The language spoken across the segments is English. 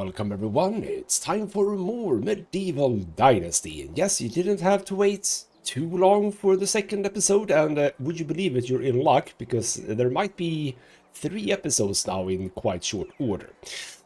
Welcome everyone, it's time for more Medieval Dynasty. And yes, you didn't have to wait too long for the second episode, and would you believe it, you're in luck, because there might be 3 episodes now in quite short order.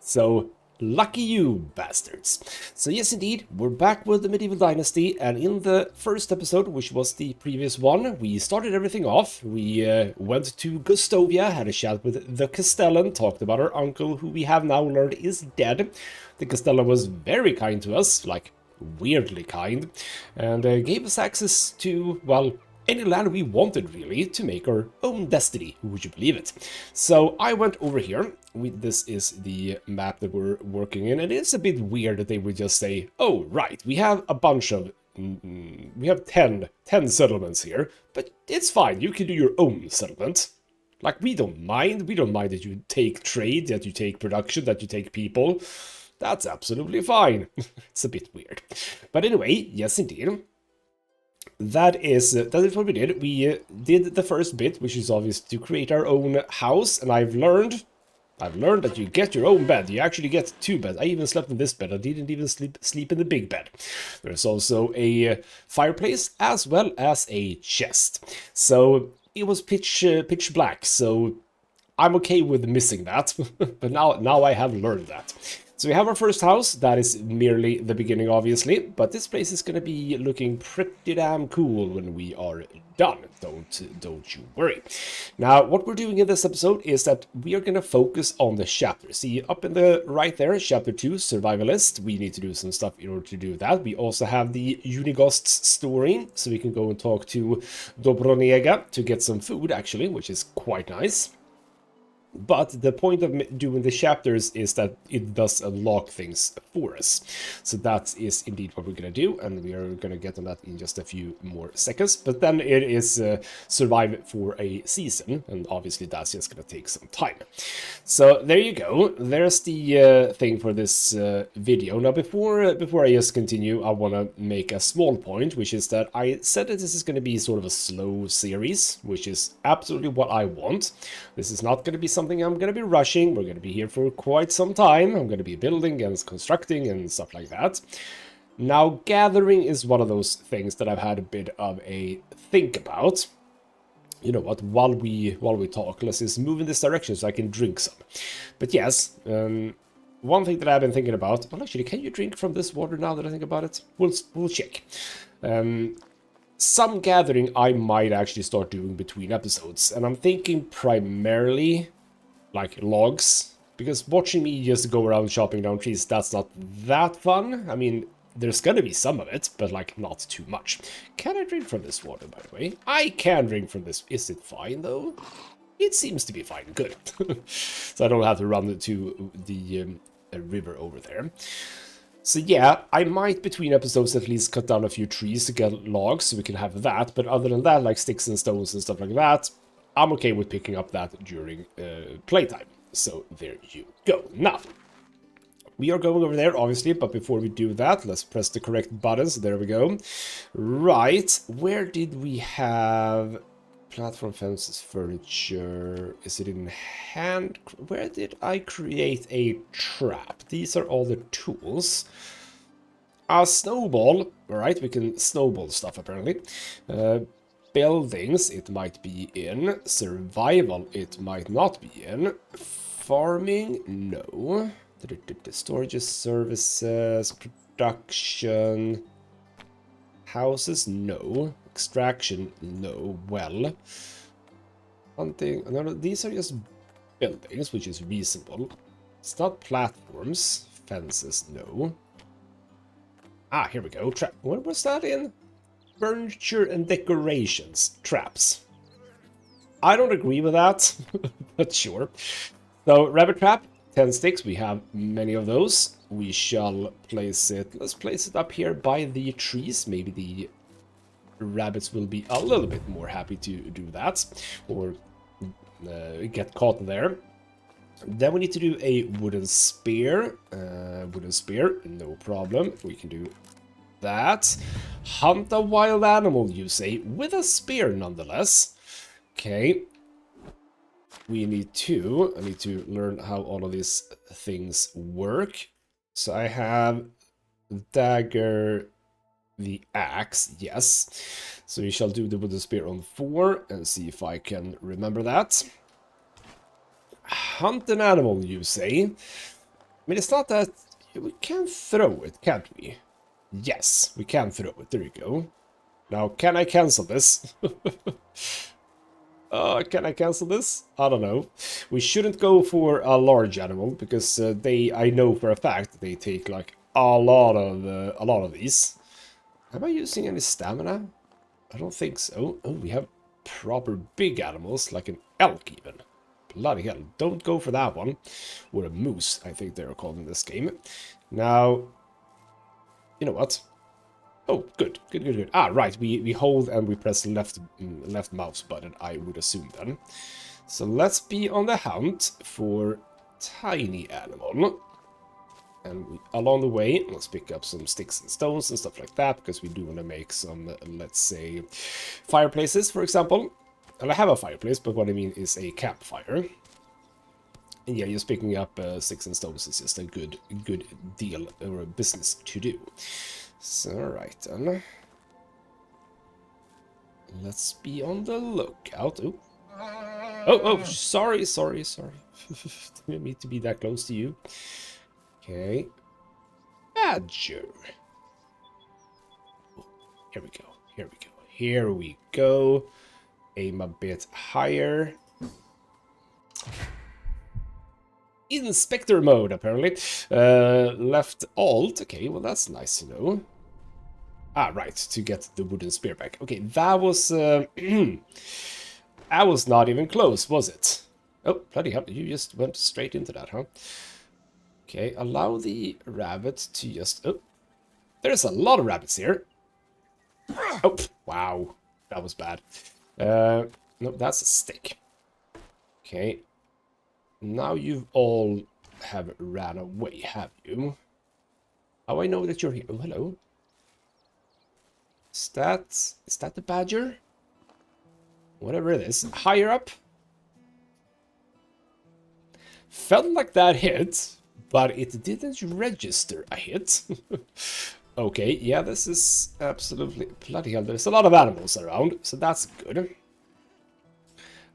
So, lucky you, bastards. So yes, indeed, we're back with the Medieval Dynasty, and in the first episode, which was the previous one, we started everything off. We went to Gustovia, had a chat with the Castellan, talked about our uncle, who we have now learned is dead. The Castellan was very kind to us, like, weirdly kind, and gave us access to, well, any land we wanted, really, to make our own destiny. Would you believe it? So I went over here. This is the map that we're working in, and it's a bit weird that they would just say, oh, right, we have a bunch of... we have 10 settlements here, but it's fine, you can do your own settlement. Like, we don't mind. We don't mind that you take trade, that you take production, that you take people. That's absolutely fine. It's a bit weird. But anyway, yes, indeed. That is what we did. We did the first bit, which is obvious, to create our own house, and I've learned that you get your own bed. You actually get 2 beds. I even slept in this bed. I didn't even sleep in the big bed. There's also a fireplace as well as a chest. So it was pitch black. So I'm okay with missing that, but now I have learned that. So we have our first house. That is merely the beginning, obviously, but this place is going to be looking pretty damn cool when we are done. Don't you worry. Now, what we're doing in this episode is that we are going to focus on the chapter. See, up in the right there, chapter 2, Survivalist. We need to do some stuff in order to do that. We also have the Unigost's story, so we can go and talk to Dobronega to get some food, actually, which is quite nice. But the point of doing the chapters is that it does unlock things for us. So that is indeed what we're going to do, and we are going to get on that in just a few more seconds. But then it is survive for a season, and obviously that's just going to take some time. So there you go. There's the thing for this video. Now, before I just continue, I want to make a small point, which is that I said that this is going to be sort of a slow series, which is absolutely what I want. This is not going to be something I'm going to be rushing. We're going to be here for quite some time. I'm going to be building and constructing and stuff like that. Now, gathering is one of those things that I've had a bit of a think about. You know what, while we talk, let's just move in this direction so I can drink some. But yes, one thing that I've been thinking about... Well, actually, can you drink from this water now that I think about it? We'll check. Some gathering I might actually start doing between episodes, and I'm thinking primarily like logs, because watching me just go around chopping down trees, that's not that fun. I mean, there's gonna be some of it, but like not too much. Can I drink from this water, by the way? I can drink from this. Is it fine though? It seems to be fine. Good. So I don't have to run to the river over there. So yeah, I might between episodes at least cut down a few trees to get logs so we can have that, but other than that, like sticks and stones and stuff like that, I'm okay with picking up that during playtime. So there you go. Now, we are going over there, obviously, but before we do that, let's press the correct buttons. There we go. Right, where did we have platform, fences, furniture? Is it in hand? Where did I create a trap? These are all the tools. A snowball. All right, we can snowball stuff, apparently. Buildings, it might be in. Survival, it might not be in. Farming, no. Storage services, production. Houses, no. Extraction, no. Well. Hunting, no, these are just buildings, which is reasonable. It's not platforms. Fences, no. Ah, here we go. What was that in? Furniture and decorations. Traps. I don't agree with that, but sure. So, rabbit trap, 10 sticks. We have many of those. We shall place it... Let's place it up here by the trees. Maybe the rabbits will be a little bit more happy to do that. Or get caught there. Then we need to do a wooden spear. No problem. We can do that. Hunt a wild animal, you say, with a spear nonetheless. Okay. I need to learn how all of these things work. So I have dagger, the axe, yes. So we shall do the wooden spear on 4 and see if I can remember that. Hunt an animal, you say? I mean, it's not that... We can throw it, can't we? Yes, we can throw it. There you go. Now, can I cancel this? Can I cancel this? I don't know. We shouldn't go for a large animal because I know for a fact they take like a lot of these. Am I using any stamina? I don't think so. Oh, we have proper big animals like an elk even. Bloody hell! Don't go for that one, or a moose. I think they're called in this game. Now, you know what? Oh, good. Ah, right, we hold and we press left mouse button, I would assume then. So let's be on the hunt for tiny animal. And along the way, let's pick up some sticks and stones and stuff like that, because we do want to make some, let's say, fireplaces, for example. And I have a fireplace, but what I mean is a campfire. And yeah, just picking up sticks and stones is just a good deal or a business to do. So, alright then. Let's be on the lookout. Oh, oh, sorry. Didn't mean to be that close to you. Okay. Badger. Oh, here we go. Aim a bit higher. Inspector mode, apparently. Left alt. Okay, well, that's nice to know. Ah, right, to get the wooden spear back. Okay, that was... that was not even close, was it? Oh, bloody hell, you just went straight into that, huh? Okay, allow the rabbit to just... Oh, there's a lot of rabbits here. Oh, wow, that was bad. No, that's a stick. Okay. Now you've all have ran away, have you? How I know that you're here? Oh, hello. Is that the badger? Whatever it is. Higher up. Felt like that hit, but it didn't register a hit. Okay, yeah, this is absolutely... Bloody hell, there's a lot of animals around, so that's good.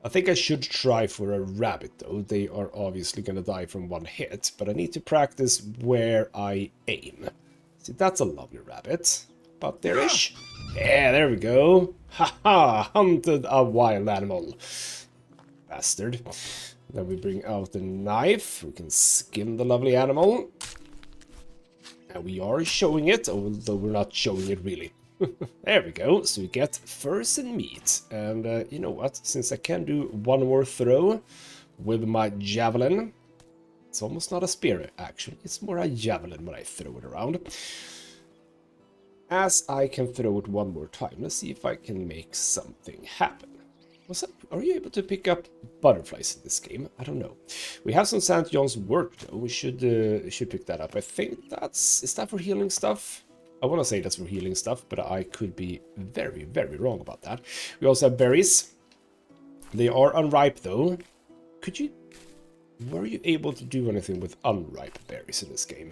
I think I should try for a rabbit, though. They are obviously gonna die from one hit, but I need to practice where I aim. See, that's a lovely rabbit. About there-ish. Yeah, there we go. Haha, hunted a wild animal. Bastard. Then we bring out the knife. We can skin the lovely animal. And we are showing it, although we're not showing it really. There we go. So we get furs and meat. And you know what? Since I can do one more throw with my javelin. It's almost not a spear, actually. It's more a javelin when I throw it around. As I can throw it one more time, let's see if I can make something happen. What's up? Are you able to pick up butterflies in this game? I don't know. We have some St. John's wort though. We should pick that up. I think that's... Is that for healing stuff? I want to say that's for healing stuff, but I could be very, very wrong about that. We also have berries. They are unripe though. Could you... Were you able to do anything with unripe berries in this game?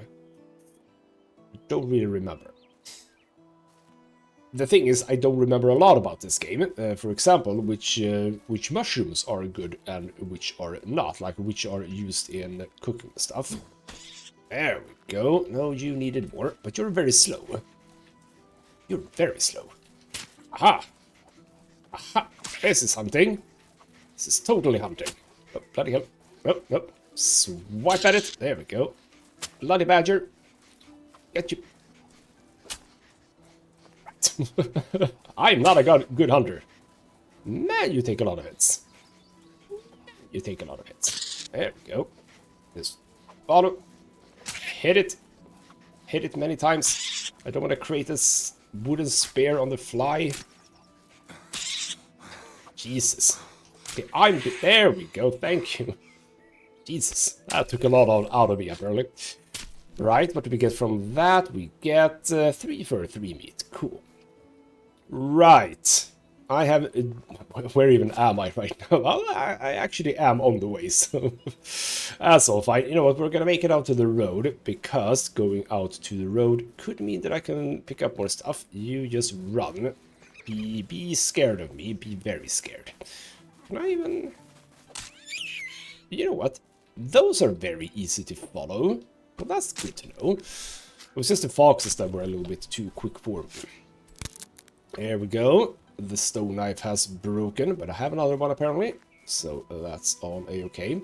I don't really remember. The thing is, I don't remember a lot about this game. For example, which mushrooms are good and which are not, like which are used in cooking stuff. There we go. No, you needed more, but you're very slow. You're very slow. Aha! Aha! This is hunting. This is totally hunting. Oh, bloody hell. Oh, no. Swipe at it. There we go. Bloody badger. Get you. I'm not a good hunter. Man, you take a lot of hits. You take a lot of hits. There we go. Just follow. Hit it. Hit it many times. I don't want to create this wooden spear on the fly. Jesus. Okay, there we go. Thank you. Jesus. That took a lot out of me apparently. Right, what do we get from that? We get 3 for 3 meat. Cool. Right. I have... where even am I right now? Well, I actually am on the way, so... that's all fine. You know what, we're gonna make it out to the road, because going out to the road could mean that I can pick up more stuff. You just run. Be scared of me. Be very scared. Can I even... You know what? Those are very easy to follow. Well, that's good to know. It was just the foxes that were a little bit too quick for me. There we go. The stone knife has broken, but I have another one apparently. So that's all a-okay.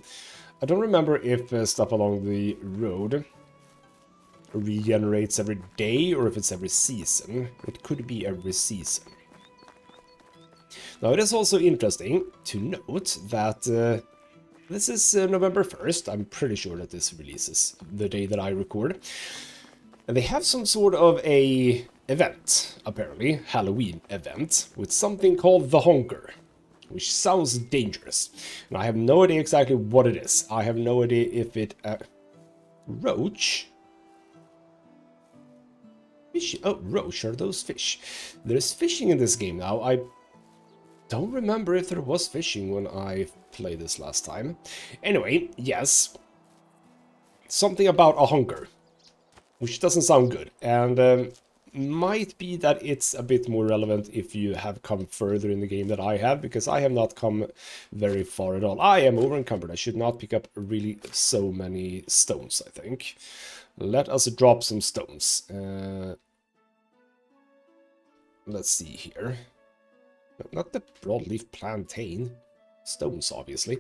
I don't remember if stuff along the road regenerates every day or if it's every season. It could be every season. Now, it is also interesting to note that this is November 1st. I'm pretty sure that this releases the day that I record. And they have some sort of a event, apparently, Halloween event, with something called the Honker, which sounds dangerous. And I have no idea exactly what it is. I have no idea if it... roach? Fish? Oh, roach are those fish. There's fishing in this game now. I don't remember if there was fishing when I played this last time. Anyway, yes. Something about a honker, which doesn't sound good. And might be that it's a bit more relevant if you have come further in the game than I have, because I have not come very far at all. I am over encumbered. I should not pick up really so many stones, I think. Let us drop some stones. Let's see here. Not the broadleaf plantain. Stones, obviously.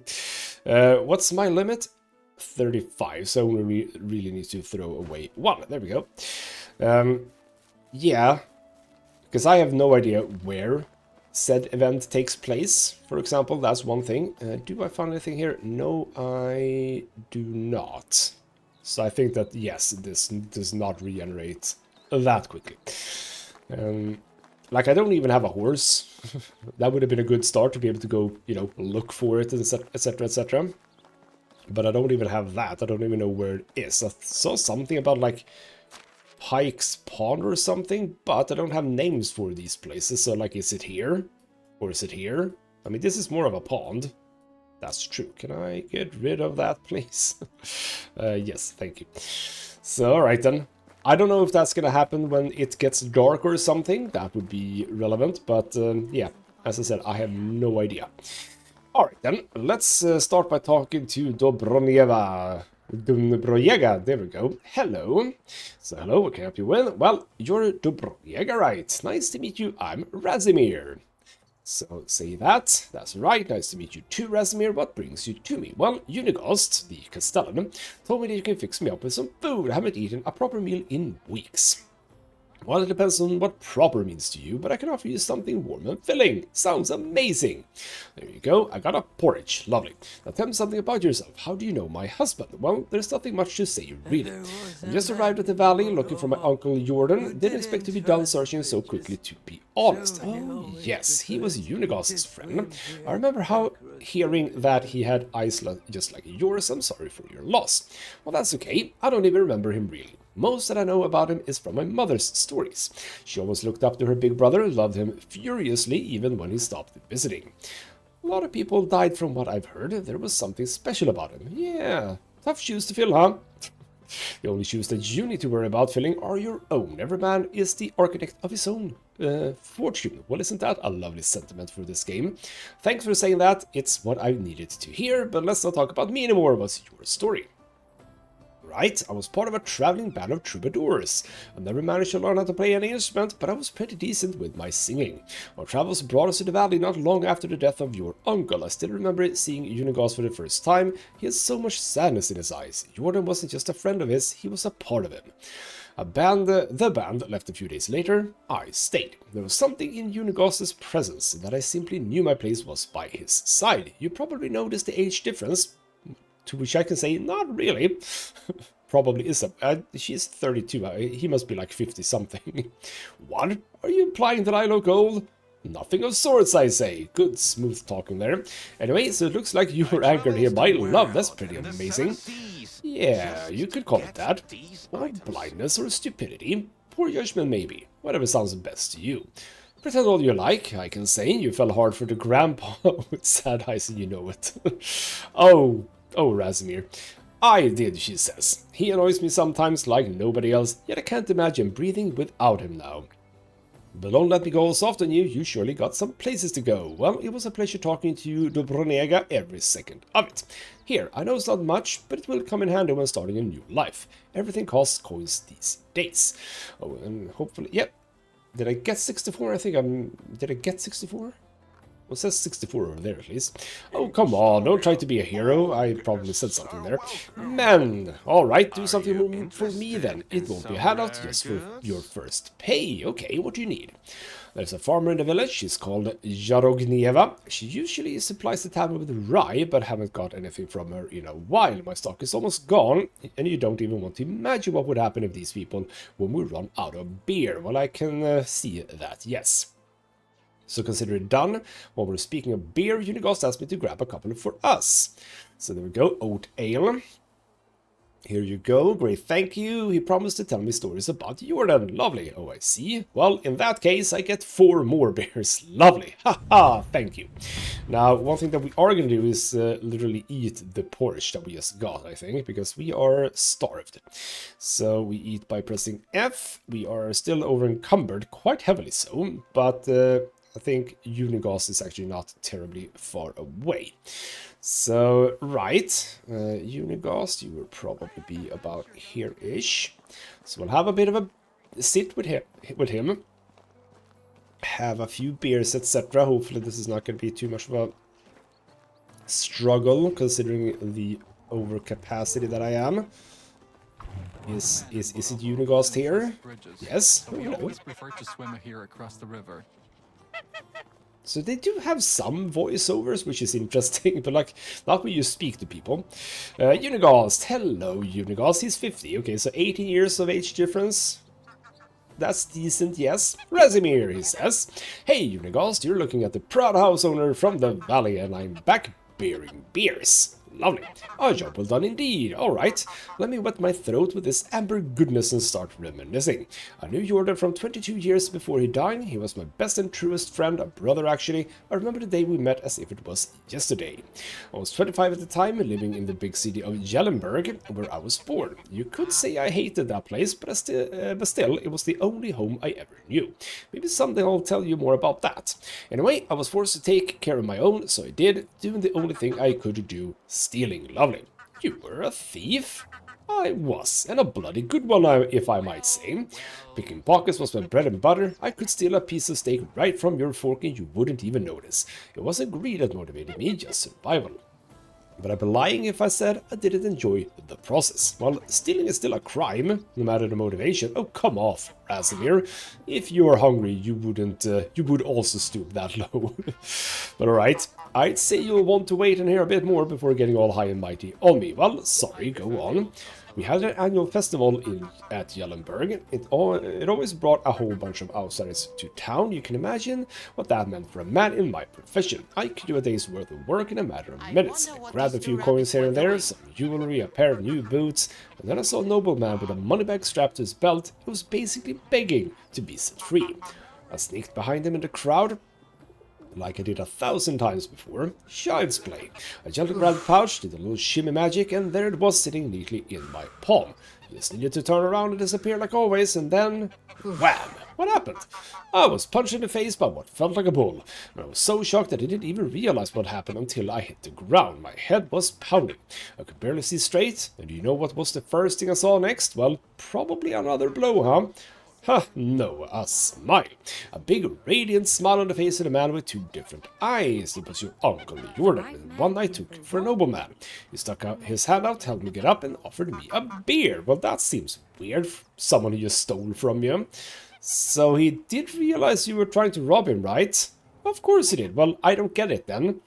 What's my limit? 35, so we really need to throw away one. There we go. Yeah, because I have no idea where said event takes place, for example. That's one thing. Do I find anything here? No, I do not. So I think that, yes, this does not regenerate that quickly. Like, I don't even have a horse. That would have been a good start to be able to go, you know, look for it, etc., etc. But I don't even have that. I don't even know where it is. I saw something about, like, Pike's Pond or something, but I don't have names for these places. So, like, is it here? Or is it here? I mean, this is more of a pond. That's true. Can I get rid of that, please? Yes, thank you. So, alright then. I don't know if that's gonna happen when it gets dark or something. That would be relevant, but yeah, as I said, I have no idea. Alright then, let's start by talking to Dobronieva. Dobrojega, there we go. Hello. So hello, what can I help you with? Well, you're Dobrojega, right? Nice to meet you, I'm Razimir. So say that. That's right, nice to meet you too, Razimir. What brings you to me? Well, Unigost, the Castellan, told me that you can fix me up with some food. I haven't eaten a proper meal in weeks. Well, it depends on what proper means to you, but I can offer you something warm and filling. Sounds amazing. There you go, I got a porridge. Lovely. Now tell me something about yourself. How do you know my husband? Well, there's nothing much to say, really. I just arrived at the valley looking for my uncle Jordan. Didn't expect to be done searching so quickly, to be honest. Oh, yes, he was Unigost's friend. I remember hearing that he had eyes just like yours. I'm sorry for your loss. Well, that's okay. I don't even remember him really. Most that I know about him is from my mother's stories. She always looked up to her big brother, loved him furiously even when he stopped visiting. A lot of people died from what I've heard. There was something special about him. Yeah, tough shoes to fill, huh? The only shoes that you need to worry about filling are your own. Every man is the architect of his own fortune. Well, isn't that a lovely sentiment for this game? Thanks for saying that. It's what I needed to hear, but let's not talk about me anymore. What's your story? Right, I was part of a traveling band of troubadours. I never managed to learn how to play any instrument, but I was pretty decent with my singing. Our travels brought us to the valley not long after the death of your uncle. I still remember seeing Unigost for the first time. He had so much sadness in his eyes. Jordan wasn't just a friend of his, he was a part of him. The band left a few days later. I stayed. There was something in Unigost's presence that I simply knew my place was by his side. You probably noticed the age difference. To which I can say, not really. Probably is she's 32. He must be like 50-something. What? Are you implying that I look old? Nothing of sorts, I say. Good smooth talking there. Anyway, so it looks like you were anchored here by love. That's pretty amazing. Yeah, you could call it that. Or blindness or stupidity. Poor judgment, maybe. Whatever sounds best to you. Pretend all you like, I can say. You fell hard for the grandpa with sad eyes and you know it. Oh, Razimir. I did, she says. He annoys me sometimes like nobody else, yet I can't imagine breathing without him now. But don't let me go all soft on you, you surely got some places to go. Well, it was a pleasure talking to you, Dobronega, every second of it. Here, I know it's not much, but it will come in handy when starting a new life. Everything costs coins these days. Oh, and hopefully, yep. Did I get 64? I think did I get 64? Well, it says 64 over there, at least. Oh, come on, don't try to be a hero. I probably said something there. Man, alright, do something for me then. It won't be a handout, just for your first pay. Okay, what do you need? There's a farmer in the village. She's called Jarognieva. She usually supplies the tavern with rye, but haven't got anything from her in a while. My stock is almost gone, and you don't even want to imagine what would happen if these people, when we run out of beer. Well, I can see that, yes. So consider it done. While we're speaking of beer, Unigast asked me to grab a couple for us. So there we go, oat ale. Here you go, great, thank you. He promised to tell me stories about Jordan. Lovely. Oh, I see. Well, in that case, I get 4 more beers. Lovely. Haha, thank you. Now, one thing that we are going to do is literally eat the porridge that we just got, I think, because we are starved. So we eat by pressing F. We are still over encumbered, quite heavily so, but I think Unigast is actually not terribly far away. So, right, Unigast, you will probably be about here-ish. So we'll have a bit of a sit with him. Have a few beers, etc. Hopefully this is not going to be too much of a struggle, considering the overcapacity that I am. Is it Unigast here? Yes. We always prefer to swim here across the river. So they do have some voiceovers, which is interesting, but like, not when you speak to people. Unigast, hello Unigast, he's 50, okay, so 18 years of age difference. That's decent, yes. Razimir, he says. Hey Unigast, you're looking at the proud house owner from the valley, and I'm back bearing beers. Lovely. A job well done indeed. Alright, let me wet my throat with this amber goodness and start reminiscing. I knew Jordan from 22 years before he died. He was my best and truest friend, a brother actually. I remember the day we met as if it was yesterday. I was 25 at the time, living in the big city of Jellenberg, where I was born. You could say I hated that place, but still, it was the only home I ever knew. Maybe someday I'll tell you more about that. Anyway, I was forced to take care of my own, so I did, doing the only thing I could do. Stealing. Lovely. You were a thief? I was, and a bloody good one, if I might say. Picking pockets was my bread and butter. I could steal a piece of steak right from your fork and you wouldn't even notice. It wasn't greed that motivated me, just survival. But I'd be lying if I said I didn't enjoy the process. Well, stealing is still a crime, no matter the motivation. Oh, come off, Razimir. If you are hungry, you would also stoop that low. But alright, I'd say you'll want to wait and hear a bit more before getting all high and mighty on me. Well, sorry, go on. We had an annual festival at Jellenberg. It always brought a whole bunch of outsiders to town. You can imagine what that meant for a man in my profession. I could do a day's worth of work in a matter of minutes. I grabbed a few coins here and there, some jewelry, a pair of new boots, and then I saw a nobleman with a money bag strapped to his belt. He was basically begging to be set free. I sneaked behind him in the crowd, like I did 1,000 times before. Child's play. I gently grabbed the pouch, did a little shimmy magic, and there it was sitting neatly in my palm. I just needed to turn around and disappear like always, and then... wham! What happened? I was punched in the face by what felt like a bull. And I was so shocked that I didn't even realize what happened until I hit the ground. My head was pounding. I could barely see straight, and do you know what was the first thing I saw next? Well, probably another blow, huh? Huh, no, a smile. A big, radiant smile on the face of the man with 2 different eyes. It was your uncle, Jordan, and one I took for a nobleman. He stuck out his hand out, helped me get up, and offered me a beer. Well, that seems weird. Someone who just stole from you. So he did realize you were trying to rob him, right? Of course he did. Well, I don't get it then.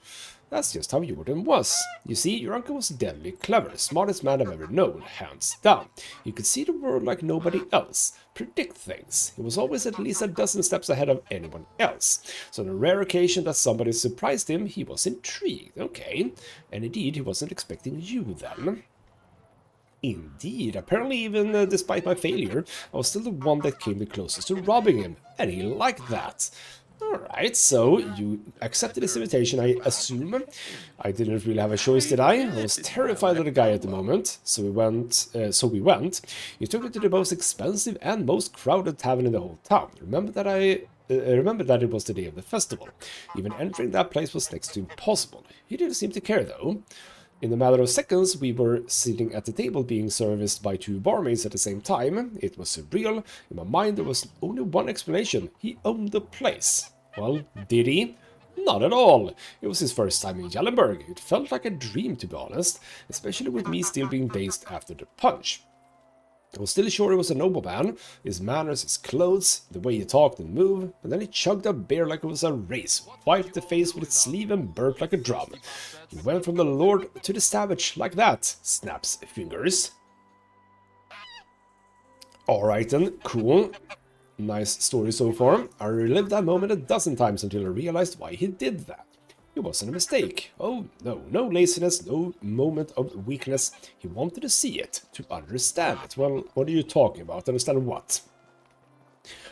That's just how Jordan was. You see, your uncle was deadly clever, smartest man I've ever known, hands down. He could see the world like nobody else, predict things. He was always at least a dozen steps ahead of anyone else. So on a rare occasion that somebody surprised him, he was intrigued. Okay, and indeed, he wasn't expecting you then. Indeed, apparently even despite my failure, I was still the one that came the closest to robbing him, and he liked that. Alright, so you accepted this invitation, I assume. I didn't really have a choice, did I? I was terrified of the guy at the moment, so we went. He took me to the most expensive and most crowded tavern in the whole town. Remember that it was the day of the festival. Even entering that place was next to impossible. He didn't seem to care, though. In a matter of seconds, we were sitting at the table being serviced by two barmaids at the same time. It was surreal. In my mind, there was only one explanation. He owned the place. Well, did he? Not at all. It was his first time in Jallenberg. It felt like a dream, to be honest, especially with me still being dazed after the punch. I was still sure he was a nobleman, his manners, his clothes, the way he talked and moved, and then he chugged a beer like it was a race, wiped the face with its sleeve and burped like a drum. He went from the lord to the savage like that, snaps fingers. Alright then, cool. Nice story so far. I relived that moment a dozen times until I realized why he did that. It wasn't a mistake. Oh, no, no laziness, no moment of weakness. He wanted to see it, to understand it. Well, what are you talking about? Understand what?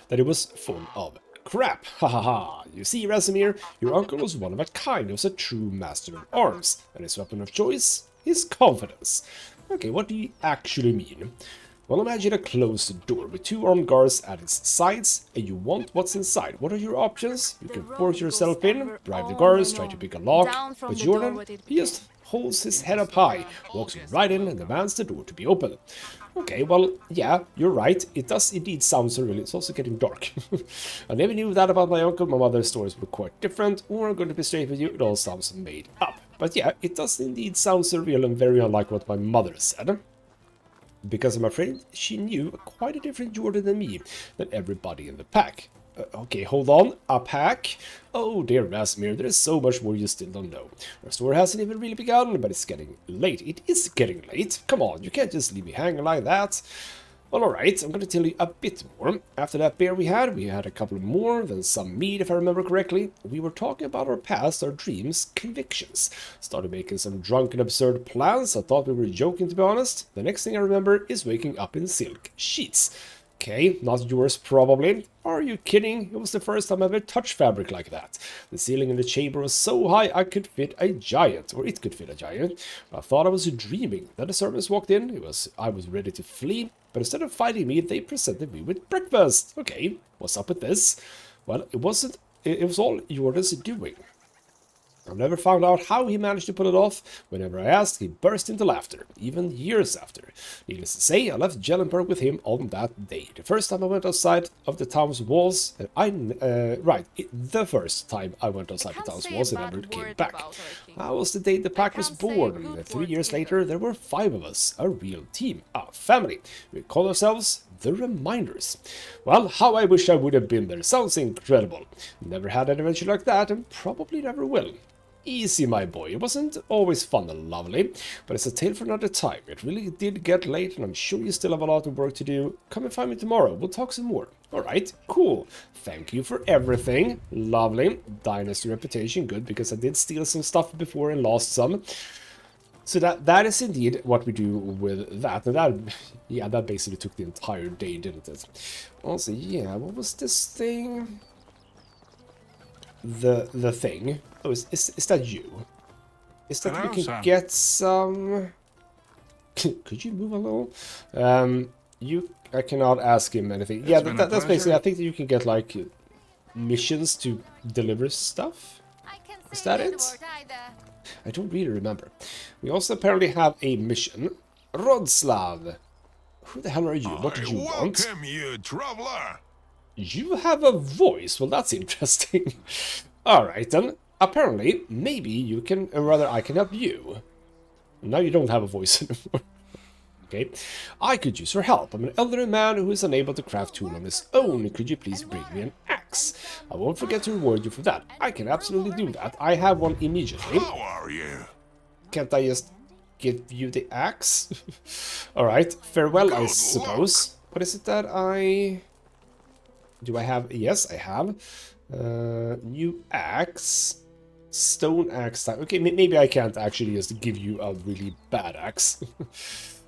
That it was full of crap. Ha ha ha. You see, Rasimir, your uncle was one of a kind. He was a true master of arms. And his weapon of choice? His confidence. Okay, what do you actually mean? Well, imagine a closed door with two armed guards at its sides, and you want what's inside. What are your options? You can force yourself in, bribe the guards, try to pick a lock, but Jordan, he just holds his head up high, walks right in, and demands the door to be open. Okay, well, yeah, you're right. It does indeed sound surreal. It's also getting dark. I never knew that about my uncle. My mother's stories were quite different, or I'm going to be straight with you, it all sounds made up. But yeah, it does indeed sound surreal and very unlike what my mother said. Because I'm afraid she knew quite a different Jordan than me, than everybody in the pack. Okay, hold on, a pack? Oh dear Rasimir, there is so much more you still don't know. Our story hasn't even really begun, but it's getting late. It is getting late. Come on, you can't just leave me hanging like that. Well, alright, I'm going to tell you a bit more. After that beer we had a couple more, then some meat if I remember correctly. We were talking about our past, our dreams, convictions. Started making some drunken absurd plans. I thought we were joking, to be honest. The next thing I remember is waking up in silk sheets. Okay, not yours probably. Are you kidding? It was the first time I ever touched fabric like that. The ceiling in the chamber was so high I could fit a giant, or it could fit a giant. I thought I was dreaming. Then the servants walked in. I was ready to flee, but instead of fighting me, they presented me with breakfast. Okay, what's up with this? Well, it was all Jordan's doing. I've never found out how he managed to pull it off. Whenever I asked, he burst into laughter, even years after. Needless to say, I left Jellenberg with him on that day. The first time I went outside of the town's walls, the first time I went outside the town's walls and never came back. That was the day the pack was born. 3 years later, there were 5 of us, a real team, a family. We call ourselves the Reminders. Well, how I wish I would have been there. Sounds incredible. Never had an adventure like that, and probably never will. Easy, my boy. It wasn't always fun and lovely, but it's a tale for another time. It really did get late, and I'm sure you still have a lot of work to do. Come and find me tomorrow. We'll talk some more. Alright, cool. Thank you for everything. Lovely. Dynasty reputation, good, because I did steal some stuff before and lost some. So that is indeed what we do with that. And that basically took the entire day, didn't it? Also, yeah, what was this thing? The thing. Oh, is that you? Is that Hello, we can Sam. get some... Could you move a little? I cannot ask him anything. Yeah, that's basically, I think that you can get, like, missions to deliver stuff. Is that it? I don't really remember. We also apparently have a mission. Rodslav. Who the hell are you? What did you want? Welcome, you traveler. You have a voice. Well, that's interesting. Alright then. Apparently, maybe you can, or rather I can help you. Now you don't have a voice anymore. Okay. I could use your help. I'm an elderly man who is unable to craft tool on his own. Could you please bring me an axe? I won't forget to reward you for that. I can absolutely do that. I have one immediately. How are you? Can't I just give you the axe? Alright, farewell, I Good suppose. What is it that I... Do I have... Yes, I have. New axe. Stone axe type. Okay, maybe I can't actually just give you a really bad axe.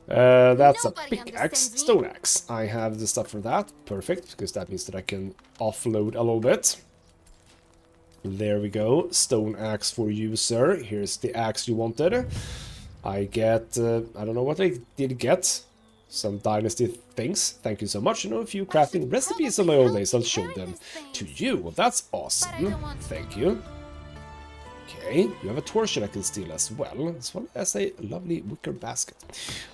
That's a pickaxe. Stone axe. I have the stuff for that. Perfect, because that means that I can offload a little bit. There we go. Stone axe for you, sir. Here's the axe you wanted. I get, I don't know what I did get. Some dynasty things. Thank you so much. You know a few crafting recipes of my old days. I'll show them to you. Well, that's awesome. Thank you. Okay, you have a torch that I can steal as well. As well as a lovely wicker basket.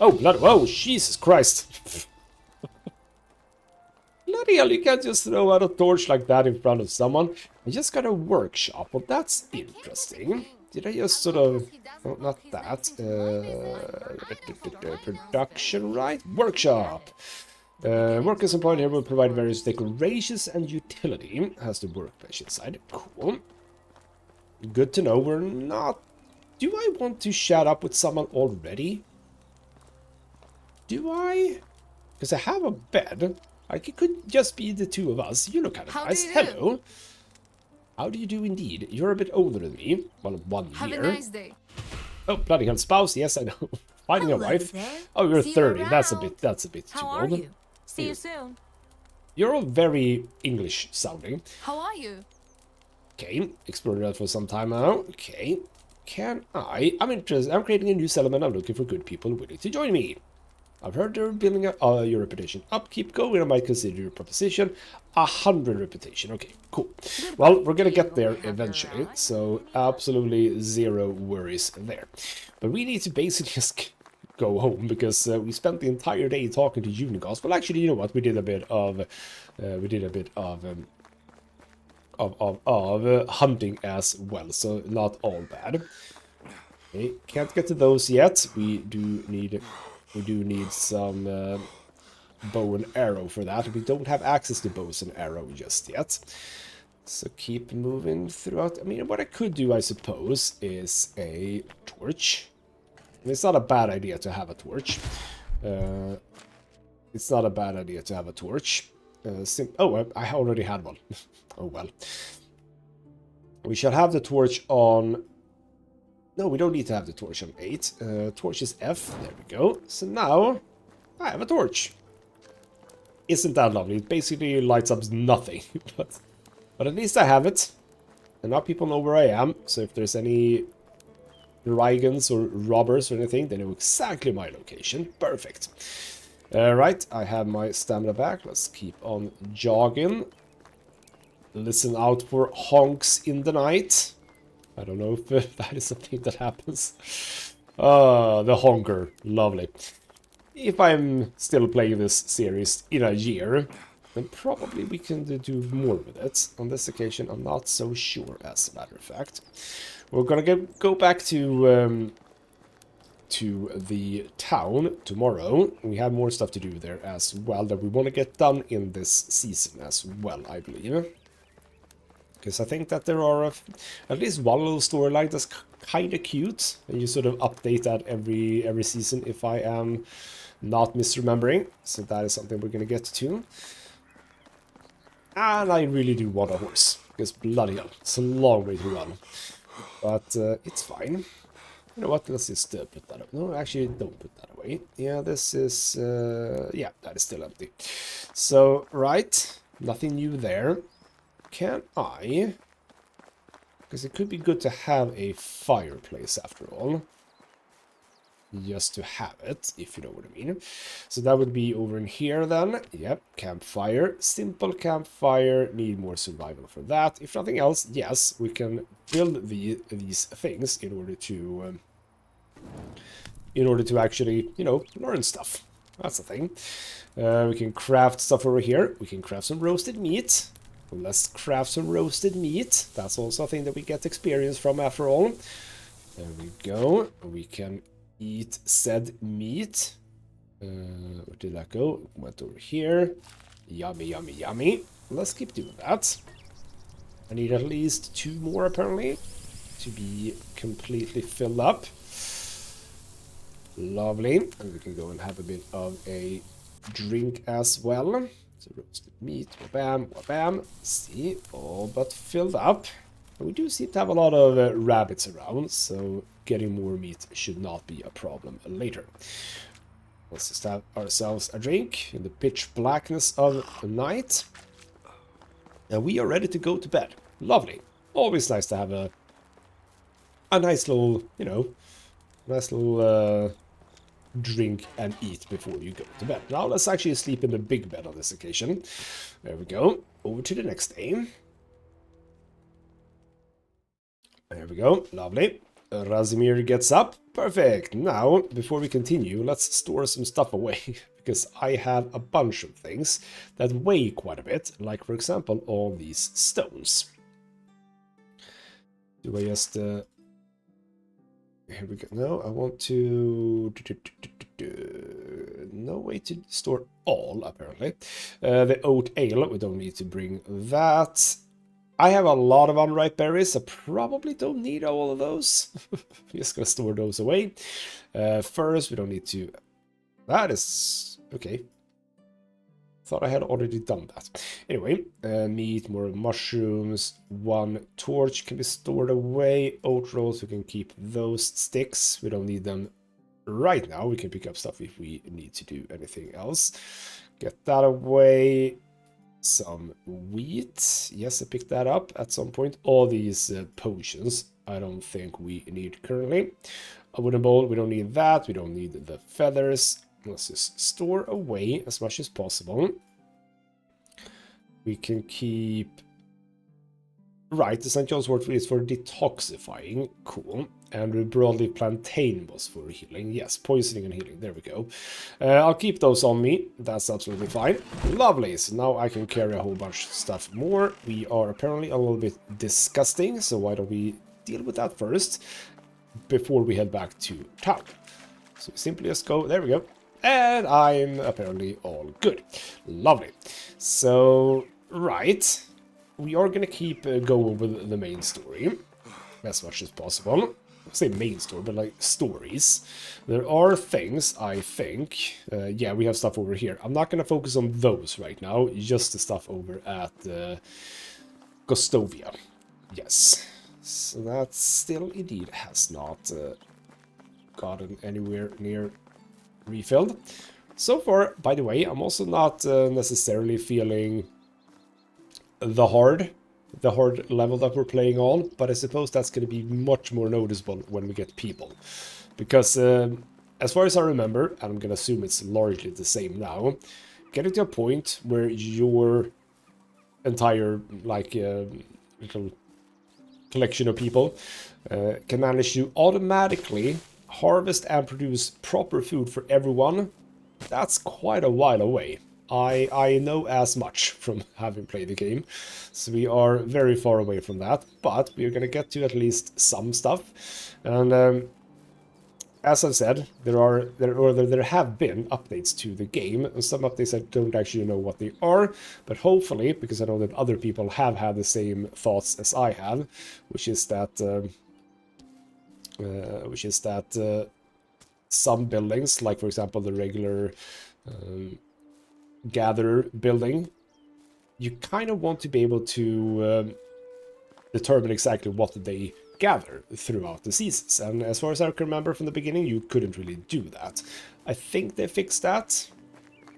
Oh, blood. Whoa, Jesus Christ. Bloody hell, you can't just throw out a torch like that in front of someone. I just got a workshop. Well, that's interesting. Did I just sort of... Oh, not that. Production, right? Workshop. Workers employed here will provide various decorations and utility. Has the workbench inside. Cool. Good to know. We're not... Do I want to shut up with someone already? Do I? Because I have a bed. Like, it could just be the two of us. You look kind of nice. Hello. How do you do indeed? You're a bit older than me. Well, 1 year. Have a nice day. Oh, bloody hell, spouse. Yes, I know. Finding a wife. Oh, you're 30. That's a bit too How old. are you? See you soon. You're all very English sounding. How are you? Okay, explored that for some time now. Okay. Can I? I'm interested. I'm creating a new settlement. I'm looking for good people willing to join me. I've heard they're building your reputation up. Keep going. I might consider your proposition. 100 reputation. Okay, cool. Well, we're gonna get there eventually, so absolutely zero worries there. But we need to basically just go home because we spent the entire day talking to Unigos. Well, actually, you know what? We did a bit of hunting as well, so not all bad. Okay, can't get to those yet. We do need some bow and arrow for that. We don't have access to bows and arrow just yet. So keep moving throughout. I mean, what I could do, I suppose, is a torch. I mean, it's not a bad idea to have a torch. It's not a bad idea to have a torch. Oh, I already had one. Oh, well. We shall have the torch on... No, we don't need to have the torch on 8. Torch is F. There we go. So now, I have a torch. Isn't that lovely? It basically lights up nothing. but at least I have it. And now people know where I am. So if there's any dragons or robbers or anything, they know exactly my location. Perfect. Right, I have my stamina back. Let's keep on jogging. Listen out for honks in the night. I don't know if that is a thing that happens. The honker. Lovely. If I'm still playing this series in a year, then probably we can do more with it. On this occasion, I'm not so sure, as a matter of fact. We're gonna go back to the town tomorrow. We have more stuff to do there as well that we want to get done in this season as well, I believe. Because I think that there are at least one little storyline that's kind of cute. And you sort of update that every season if I am not misremembering. So that is something we're going to get to. And I really do want a horse. Because bloody hell, it's a long way to run. But it's fine. You know what, let's just put that up. No, actually, don't put that away. Yeah, this is... yeah, that is still empty. So, right. Nothing new there. Can I? Because it could be good to have a fireplace after all. Just to have it, if you know what I mean. So that would be over in here then. Yep, campfire. Simple campfire. Need more survival for that. If nothing else, yes, we can build these things in order to actually, you know, learn stuff. That's the thing. We can craft stuff over here. We can craft some roasted meat. Let's craft some roasted meat. That's also a thing that we get experience from after all. There we go. We can eat said meat. Where did that go? Went over here. Yummy, yummy, yummy. Let's keep doing that. I need at least 2 more apparently to be completely filled up. Lovely. And we can go and have a bit of a drink as well. So roasted meat, wabam, wabam. See, all but filled up. And we do seem to have a lot of rabbits around, so getting more meat should not be a problem later. Let's just have ourselves a drink in the pitch blackness of the night. And we are ready to go to bed. Lovely. Always nice to have a nice little, you know, nice little drink and eat before you go to bed. Now let's actually sleep in the big bed on this occasion. There we go. Over to the next day. There we go. Lovely. Razimir gets up. Perfect. Now, before we continue, let's store some stuff away. Because I have a bunch of things that weigh quite a bit. Like, for example, all these stones. Do I just... Here we go. No, I want to... No way to store all, apparently. The oat ale, we don't need to bring that. I have a lot of unripe berries. I probably don't need all of those. Just gonna store those away. First, we don't need to... That is... Okay. Thought I had already done that. Anyway, meat, more mushrooms. 1 torch can be stored away. Oat rolls, we can keep those sticks. We don't need them right now. We can pick up stuff if we need to do anything else. Get that away. Some wheat. Yes, I picked that up at some point. All these potions, I don't think we need currently. A wooden bowl, we don't need that. We don't need the feathers. Let's just store away as much as possible. We can keep... Right, the St. John's wort is for detoxifying. Cool. And the broadleaf plantain was for healing. Yes, poisoning and healing. There we go. I'll keep those on me. That's absolutely fine. Lovely. So now I can carry a whole bunch of stuff more. We are apparently a little bit disgusting. So why don't we deal with that first before we head back to town. So we simply just go... There we go. And I'm apparently all good. Lovely. So, right. We are going to keep going with the main story as much as possible. I say main story, but like stories. There are things, I think. Yeah, we have stuff over here. I'm not going to focus on those right now. Just the stuff over at Gostovia. Yes. So that still indeed has not gotten anywhere near refilled. So far, by the way, I'm also not necessarily feeling the hard level that we're playing on, but I suppose that's going to be much more noticeable when we get people. Because as far as I remember, and I'm going to assume it's largely the same now, getting to a point where your entire, like, little collection of people can manage to automatically harvest and produce proper food for everyone, that's quite a while away. I know as much from having played the game, so we are very far away from that, but we're going to get to at least some stuff. And as I've said, there have been updates to the game, and some updates I don't actually know what they are, but hopefully, because I know that other people have had the same thoughts as I have, which is that some buildings, like for example the regular gatherer building, you kind of want to be able to determine exactly what they gather throughout the seasons. And as far as I can remember from the beginning, you couldn't really do that. I think they fixed that,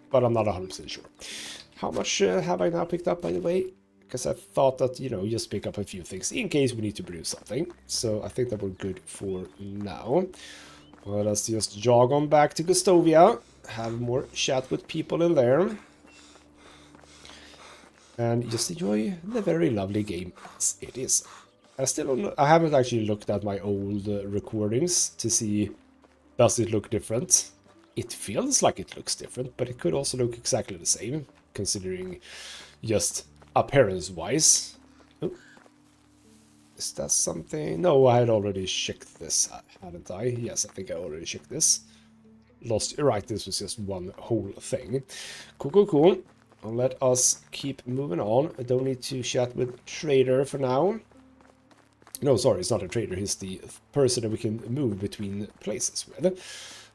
but I'm not 100% sure. How much have I now picked up, by the way? Because I thought that, you know, just pick up a few things in case we need to produce something. So I think that we're good for now. Well, let's just jog on back to Gostovia. Have more chat with people in there. And just enjoy the very lovely game as it is. I haven't actually looked at my old recordings to see, does it look different? It feels like it looks different, but it could also look exactly the same, considering just appearance-wise. Oh. Is that something? No, I had already checked this, hadn't I? Yes, I think I already checked this. Lost. Right, this was just one whole thing. Cool. Let us keep moving on. I don't need to chat with Trader for now. No, sorry, it's not a trader. He's the person that we can move between places with.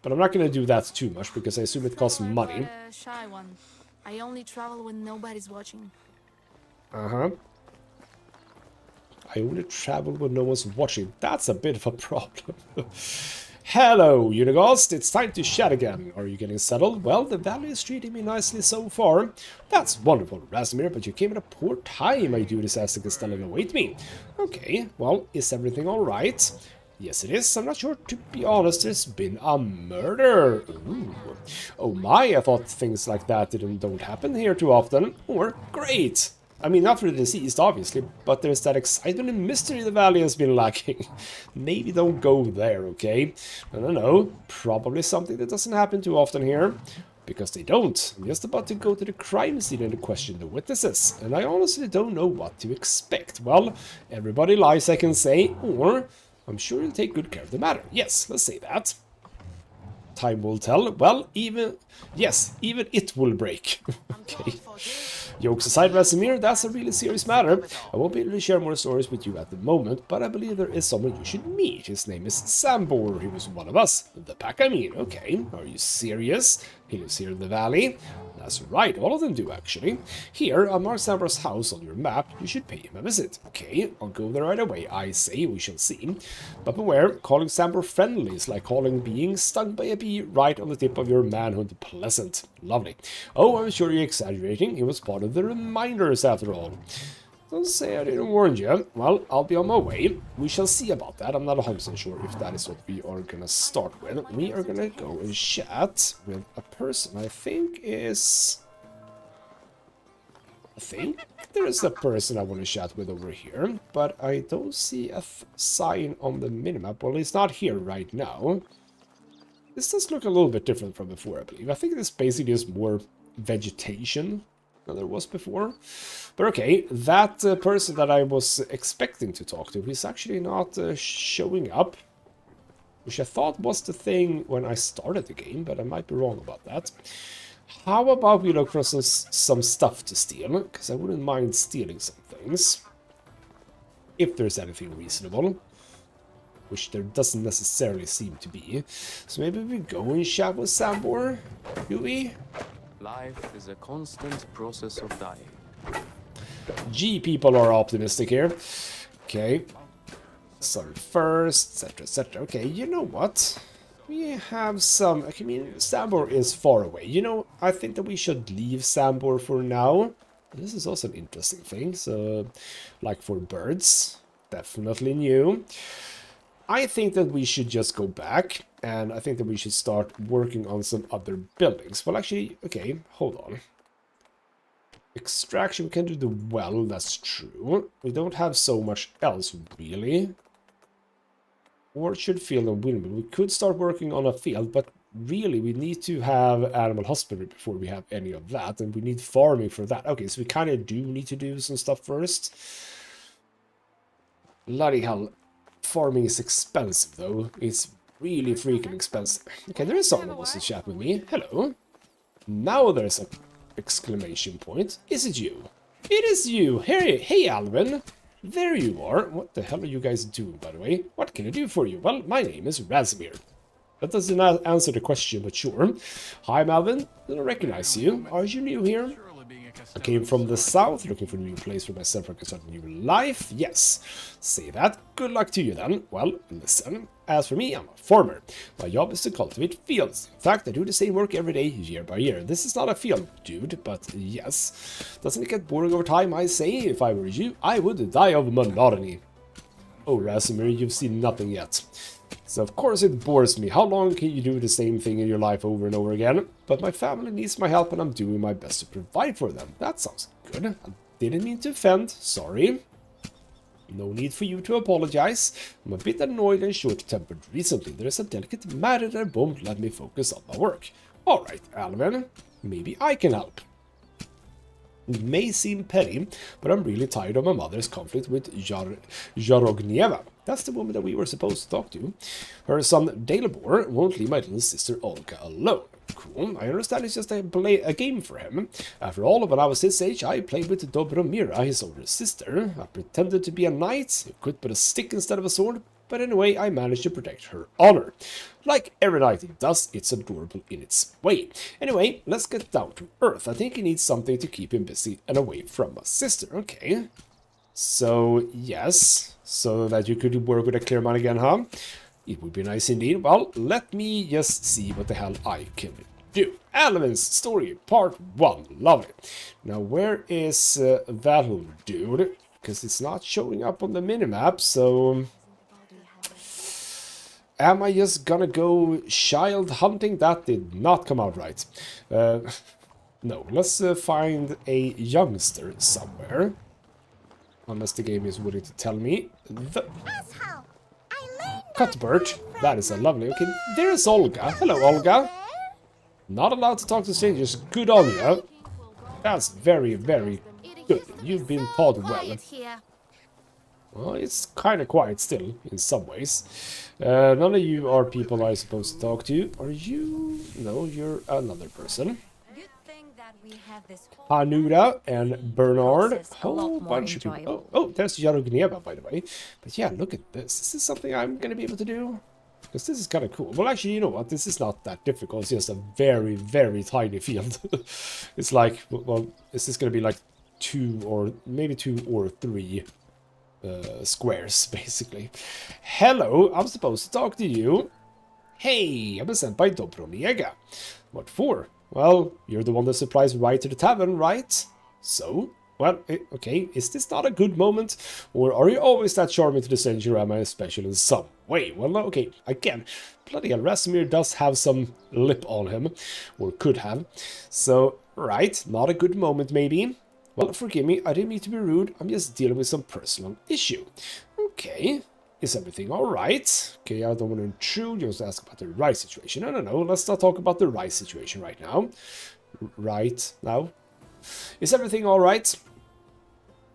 But I'm not going to do that too much because I assume it costs money. A shy one. I only travel when nobody's watching. I only travel when no one's watching. That's a bit of a problem. Hello, Unighost, it's time to chat again. Are you getting settled? Well, the valley is treating me nicely so far. That's wonderful, Rasimir, but you came at a poor time. I do this as the Castellan await me. Okay, well, is everything alright? Yes, it is. I'm not sure. To be honest, there's been a murder. Ooh. Oh my, I thought things like that don't happen here too often. Or, great! I mean, not for the deceased, obviously, but there's that excitement and mystery the valley has been lacking. Maybe don't go there, okay? No. Probably something that doesn't happen too often here. Because they don't. I'm just about to go to the crime scene and question the witnesses. And I honestly don't know what to expect. Well, everybody lies, I can say, or I'm sure you'll take good care of the matter. Yes, let's say that. Time will tell. Well, even it will break. Okay. Jokes aside, Rasimir, that's a really serious matter. I won't be able to share more stories with you at the moment, but I believe there is someone you should meet. His name is Sambor. He was one of us. The pack, I mean. Okay, are you serious? He lives here in the valley. That's right, all of them do, actually. Here, I'll mark Sambor's house on your map. You should pay him a visit. Okay, I'll go there right away. I say, we shall see. But beware, calling Sambor friendly is like calling being stung by a bee right on the tip of your manhood pleasant. Lovely. Oh, I'm sure you're exaggerating. He was part of the reminders, after all. Don't say I didn't warn you. Well, I'll be on my way. We shall see about that. I'm not 100% sure if that is what we are going to start with. We are going to go and chat with a person I think is... there is a person I want to chat with over here, but I don't see a sign on the minimap. Well, it's not here right now. This does look a little bit different from before, I believe. I think this basically is more vegetation than there was before. But okay, that person that I was expecting to talk to is actually not showing up. Which I thought was the thing when I started the game, but I might be wrong about that. How about we look for some stuff to steal? Because I wouldn't mind stealing some things. If there's anything reasonable. Which there doesn't necessarily seem to be. So maybe we go and chat with Sambor, do we? Life is a constant process of dying. Gee, people are optimistic here. Okay. Some first, etc, etc. Okay, you know what? We have some... I mean, Sambor is far away. You know, I think that we should leave Sambor for now. This is also an interesting thing. So, like for birds, definitely new. I think that we should just go back, and I think that we should start working on some other buildings. Well, actually, okay, hold on. Extraction, we can do the well, that's true. We don't have so much else, really. Orchard, field, and windmill. We could start working on a field, but really, we need to have animal husbandry before we have any of that, and we need farming for that. Okay, so we kind of do need to do some stuff first. Bloody hell. Farming is expensive, though. It's really freaking expensive. Okay, there is someone who wants to chat with me. Hello. Now there's a exclamation point. Is it you? It is you. Hey, Alvin. There you are. What the hell are you guys doing, by the way? What can I do for you? Well, my name is Rasimir. That doesn't answer the question, but sure. Hi, Alvin. I don't recognize you. Are you new here? I came from the south, looking for a new place for myself. I can start a new life. Yes, say that. Good luck to you then. Well, listen. As for me, I'm a farmer. My job is to cultivate fields. In fact, I do the same work every day, year by year. This is not a field, dude, but yes. Doesn't it get boring over time, I say? If I were you, I would die of monotony. Oh, Rasimir, you've seen nothing yet. So of course it bores me. How long can you do the same thing in your life over and over again? But my family needs my help and I'm doing my best to provide for them. That sounds good. I didn't mean to offend. Sorry. No need for you to apologize. I'm a bit annoyed and short-tempered recently. There's a delicate matter that won't let me focus on my work. Alright, Alvin. Maybe I can help. It may seem petty, but I'm really tired of my mother's conflict with Jarognieva. That's the woman that we were supposed to talk to. Her son, Dalibor, won't leave my little sister Olga alone. Cool, I understand it's just a game for him. After all, when I was his age, I played with Dobromira, his older sister. I pretended to be a knight, equipped with a stick instead of a sword, but anyway, I managed to protect her honor. Like every knight does, it's adorable in its way. Anyway, let's get down to earth. I think he needs something to keep him busy and away from my sister. Okay. So, yes. So that you could work with a clear man again, huh? It would be nice indeed. Well, let me just see what the hell I can do. Elements, story, part 1. Lovely. Now, where is that little dude? Because it's not showing up on the minimap, so... Am I just gonna go child hunting? That did not come out right. No, let's find a youngster somewhere. Unless the game is willing to tell me. Cuthbert, that is a lovely... Okay, there's Olga. Hello, Olga. Not allowed to talk to strangers. Good on you. That's very, very good. You've been taught well. Well, it's kind of quiet still, in some ways. None of you are people I'm supposed to talk to. Are you? No, you're another person. Hanuda and Bernard. Whole bunch of people. Oh, there's Yarogneva, by the way. But yeah, look at this. This is something I'm going to be able to do. Because this is kind of cool. Well, actually, you know what? This is not that difficult. It's just a very, very tiny field. It's like, well, is this going to be like 2 or maybe 2 or 3 squares, basically. Hello, I'm supposed to talk to you. Hey, I've been sent by Dobromega. What for? Well, you're the one that surprised right to the tavern, right? So? Well, okay, is this not a good moment? Or are you always that charming to the stranger, am I special in some way? Well, okay, again, bloody hell, Rasimir does have some lip on him. Or could have. So, right, not a good moment, maybe. Well, forgive me, I didn't mean to be rude. I'm just dealing with some personal issue. Okay, is everything alright? Okay, I don't want to intrude, just ask about the rice situation. No, let's not talk about the rice situation right now. Right now. Is everything alright?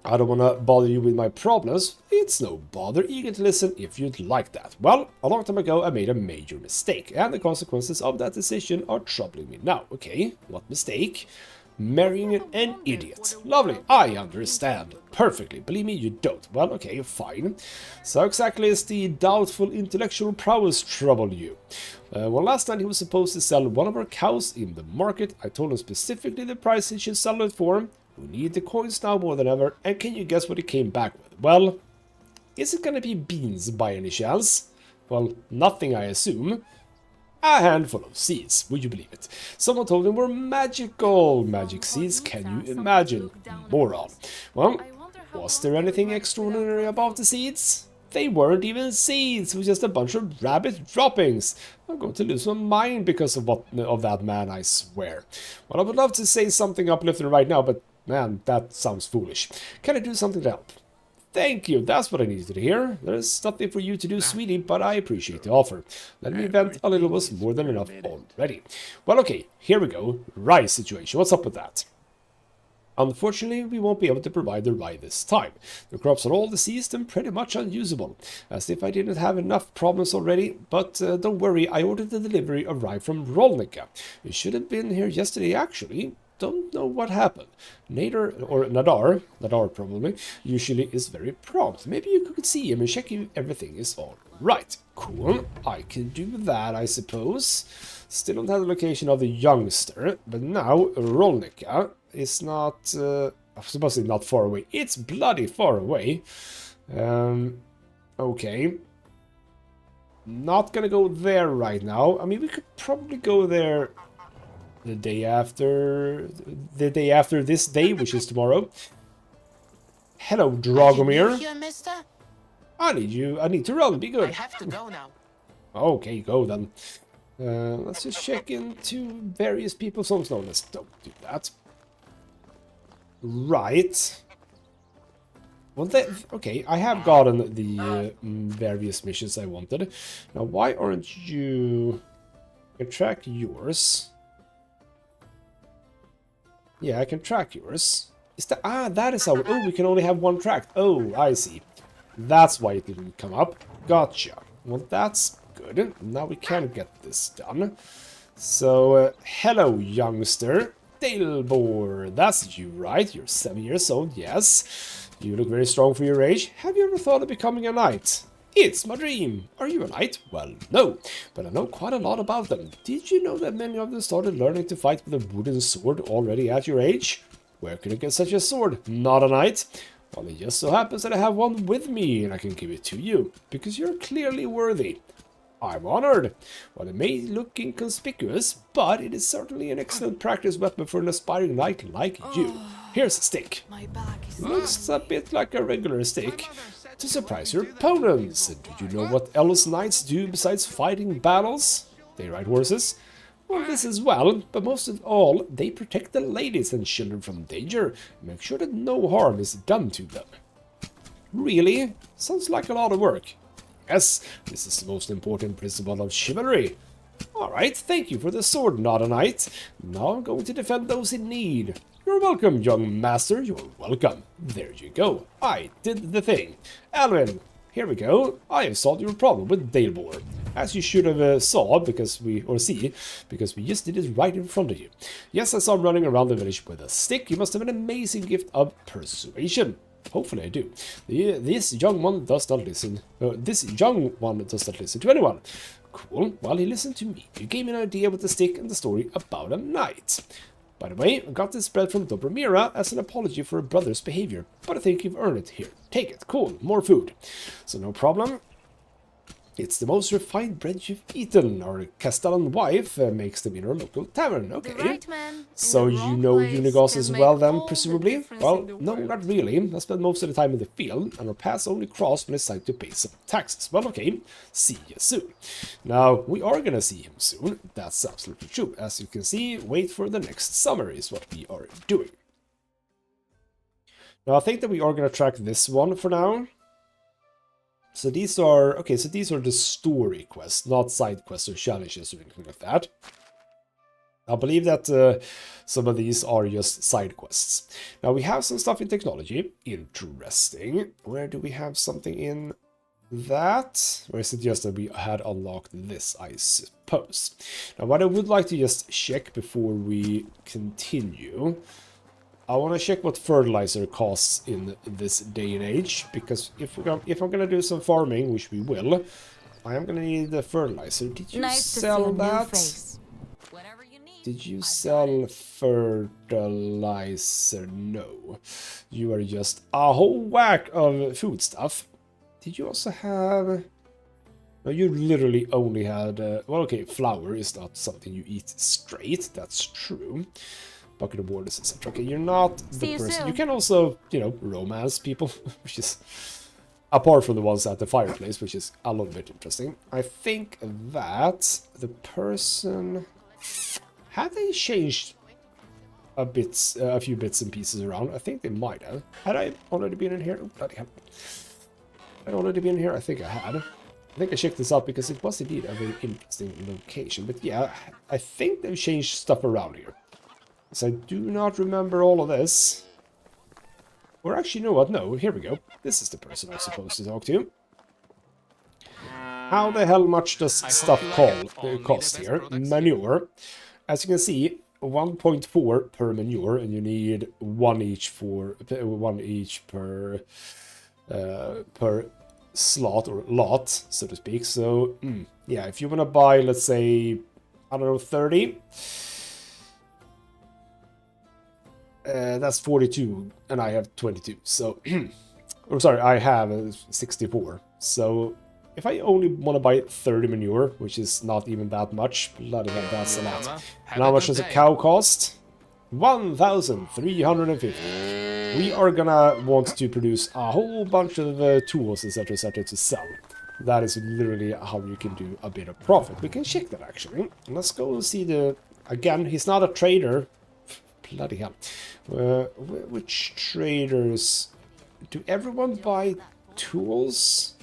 I don't want to bother you with my problems. It's no bother, eager to listen if you'd like that. Well, a long time ago I made a major mistake, and the consequences of that decision are troubling me now. Okay, what mistake? Marrying an idiot. Lovely, I understand perfectly. Believe me, you don't. Well, okay, fine. So exactly is the doubtful intellectual prowess trouble you? Well, last night he was supposed to sell one of our cows in the market. I told him specifically the price he should sell it for. We need the coins now more than ever. And can you guess what he came back with? Well, is it gonna be beans by any chance? Well, nothing, I assume. A handful of seeds, would you believe it? Someone told him we're magical. Magic seeds, can you imagine? Moron. Well, was there anything extraordinary about the seeds? They weren't even seeds, it was just a bunch of rabbit droppings. I'm going to lose my mind because of that man, I swear. Well, I would love to say something uplifting right now, but man, that sounds foolish. Can I do something to help? Thank you, that's what I needed to hear. There's nothing for you to do, sweetie, but I appreciate the offer. Let me vent a little, was more than enough already. Well, okay, here we go. Rye situation, what's up with that? Unfortunately, we won't be able to provide the rye this time. The crops are all diseased and pretty much unusable. As if I didn't have enough problems already, but don't worry, I ordered the delivery of rye from Rolnica. It should have been here yesterday, actually. Don't know what happened. Nadar probably, usually is very prompt. Maybe you could see him and check if everything is all right. Cool, I can do that, I suppose. Still don't have the location of the youngster, but now Rolnica is not, supposedly not far away. It's bloody far away. Okay. Not gonna go there right now. I mean, we could probably go there the day after this day, which is tomorrow. Hello, Dragomir. Here, mister? I need to run. Be good. I have to go now. Okay, go then. Let's just check into various people's homes. No, let's don't do that. Right. Well, okay, I have gotten the various missions I wanted. Now, why aren't you... I can track yours. Yeah, I can track yours. Is that... Ah, that is how... Oh, we can only have one track. Oh, I see. That's why it didn't come up. Gotcha. Well, that's good. Now we can get this done. So, hello, youngster. Dalebor. That's you, right? You're 7 years old, yes. You look very strong for your age. Have you ever thought of becoming a knight? It's my dream. Are you a knight? Well, no, but I know quite a lot about them. Did you know that many of them started learning to fight with a wooden sword already at your age? Where could I get such a sword? Not a knight? Well, it just so happens that I have one with me, and I can give it to you, because you're clearly worthy. I'm honored. Well, it may look inconspicuous, but it is certainly an excellent practice weapon for an aspiring knight like you. Here's a stick. My back is Looks a bit like a regular stick. To surprise your opponents. Do you know what else knights do besides fighting battles? They ride horses. Well, this as well, but most of all, they protect the ladies and children from danger and make sure that no harm is done to them. Really? Sounds like a lot of work. Yes, this is the most important principle of chivalry. Alright, thank you for the sword, not a knight. Now I'm going to defend those in need. You're welcome, young master, you're welcome. There you go, I did the thing. Alwyn, here we go. I have solved your problem with Dalebor. As you should have saw, because we just did it right in front of you. Yes, I saw him running around the village with a stick. You must have an amazing gift of persuasion. Hopefully I do. This young one does not listen. This young one does not listen to anyone. Cool. Well, he listened to me. You gave me an idea with the stick and the story about a knight. By the way, I got this bread from Dobromira as an apology for a brother's behavior, but I think you've earned it here. Take it. Cool. More food. So no problem. It's the most refined bread you've eaten. Our Castellan wife makes them in our local tavern. Okay. The right man in So the you wrong know place Unigos can as make well then, all the presumably? difference Well, in the no, world. not really. I spend most of the time in the field, and our paths only cross when it's time to pay some taxes. Well, okay. See you soon. Now, we are gonna see him soon. That's absolutely true. As you can see, wait for the next summer is what we are doing. Now, I think that we are gonna track this one for now. So these are, okay, so these are the story quests, not side quests or challenges or anything like that. I believe that some of these are just side quests. Now we have some stuff in technology. Interesting. Where do we have something in that? Or is it just that we had unlocked this, I suppose? Now what I would like to just check before we continue, I want to check what fertilizer costs in this day and age, because if I'm gonna do some farming, which we will, I am gonna need the fertilizer. Did you sell that? Did you sell fertilizer? No. You are just a whole whack of food stuff. Did you also have... No, you literally only had... well, okay, flour is not something you eat straight. That's true. Bucket of waters, etc. Okay, you're not the person. You can also, you know, romance people, which is apart from the ones at the fireplace, which is a little bit interesting. I think that the person, have they changed a few bits and pieces around? I think they might have. Had I already been in here? Oh, bloody hell! Had I already been here? I think I had. I think I checked this out because it was indeed a very interesting location. But yeah, I think they've changed stuff around here. So I do not remember all of this. Or actually, you know what? No, here we go. This is the person I'm supposed to talk to. How the hell much does stuff cost here? Manure. As you can see, 1.4 per manure, and you need one each per slot or lot, so to speak. So yeah, if you want to buy, let's say, I don't know, 30. That's 42, and I have 22, so... or sorry, I have 64. So, if I only want to buy 30 manure, which is not even that much, bloody hell, that's a lot. And how much does a cow cost? 1,350. We are gonna want to produce a whole bunch of tools, etc., etc., to sell. That is literally how you can do a bit of profit. We can check that, actually. Let's go see the... Again, he's not a trader. Bloody hell. Which traders... Do everyone buy tools?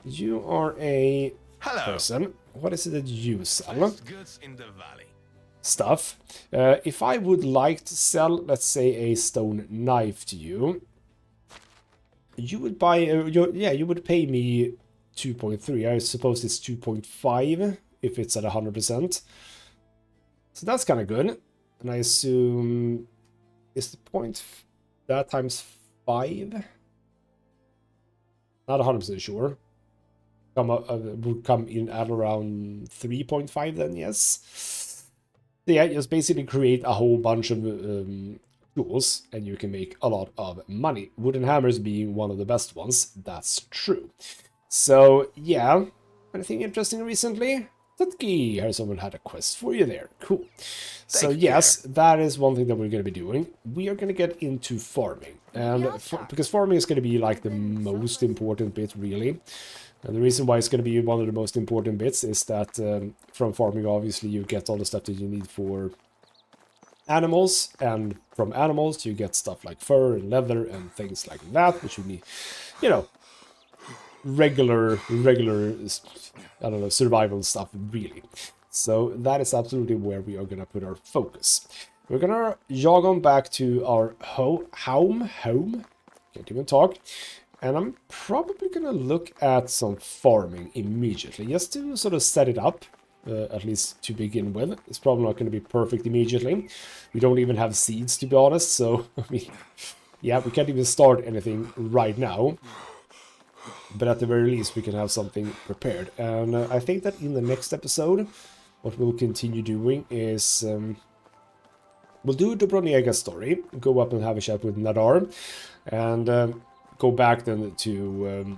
You are a person. What is it that you sell? Goods in the valley. Stuff. If I would like to sell, let's say, a stone knife to you, you would buy... yeah, you would pay me 2.3. I suppose it's 2.5 if it's at 100%. So that's kind of good. And I assume, is the point that times 5? Not 100% sure. Would come in at around 3.5 then, yes. So yeah, just basically create a whole bunch of tools, and you can make a lot of money. Wooden hammers being one of the best ones, that's true. So yeah, Anything interesting recently? Tutki, has someone had a quest for you there? Cool. So Thank you, yes, that is one thing that we're going to be doing. We are going to get into farming, and because farming is going to be like the most important bit, really. And the reason why it's going to be one of the most important bits is that from farming, obviously, you get all the stuff that you need for animals, and from animals you get stuff like fur and leather and things like that, which you need, you know, regular, I don't know, survival stuff, really. So that is absolutely where we are gonna put our focus. We're gonna jog on back to our home, can't even talk, and I'm probably gonna look at some farming immediately, just to sort of set it up. At least to begin with. It's probably not going to be perfect immediately. We don't even have seeds, to be honest, so, I mean, yeah, we can't even start anything right now. But at the very least, we can have something prepared. And I think that in the next episode, what we'll continue doing is... we'll do the Broniaga's story, go up and have a chat with Nadar, and go back then to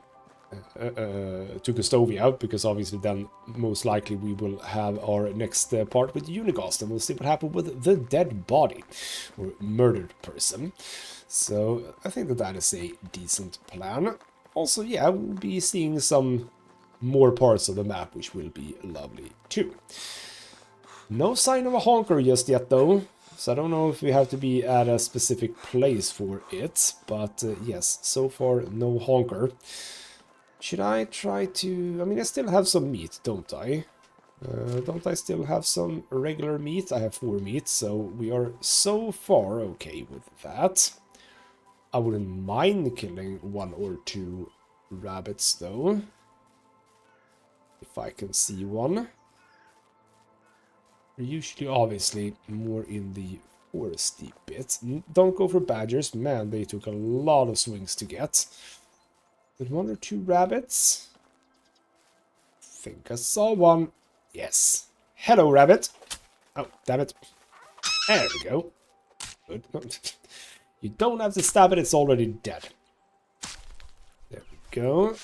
Gustovia, because obviously then most likely we will have our next part with Unigast, and we'll see what happened with the dead body, or murdered person. So I think that that is a decent plan. Also, yeah, we'll be seeing some more parts of the map, which will be lovely too. No sign of a honker just yet, though. So I don't know if we have to be at a specific place for it. But yes, so far, no honker. Should I try to... I mean, I still have some meat, don't I? Don't I still have some regular meat? I have 4 meat, so we are so far okay with that. I wouldn't mind killing 1 or 2 rabbits, though. If I can see one. They're usually, obviously, more in the foresty bit. Don't go for badgers. Man, they took a lot of swings to get. But 1 or 2 rabbits? Think I saw one. Yes. Hello, rabbit. Oh, damn it. There we go. Good. You don't have to stab it, it's already dead. There we go.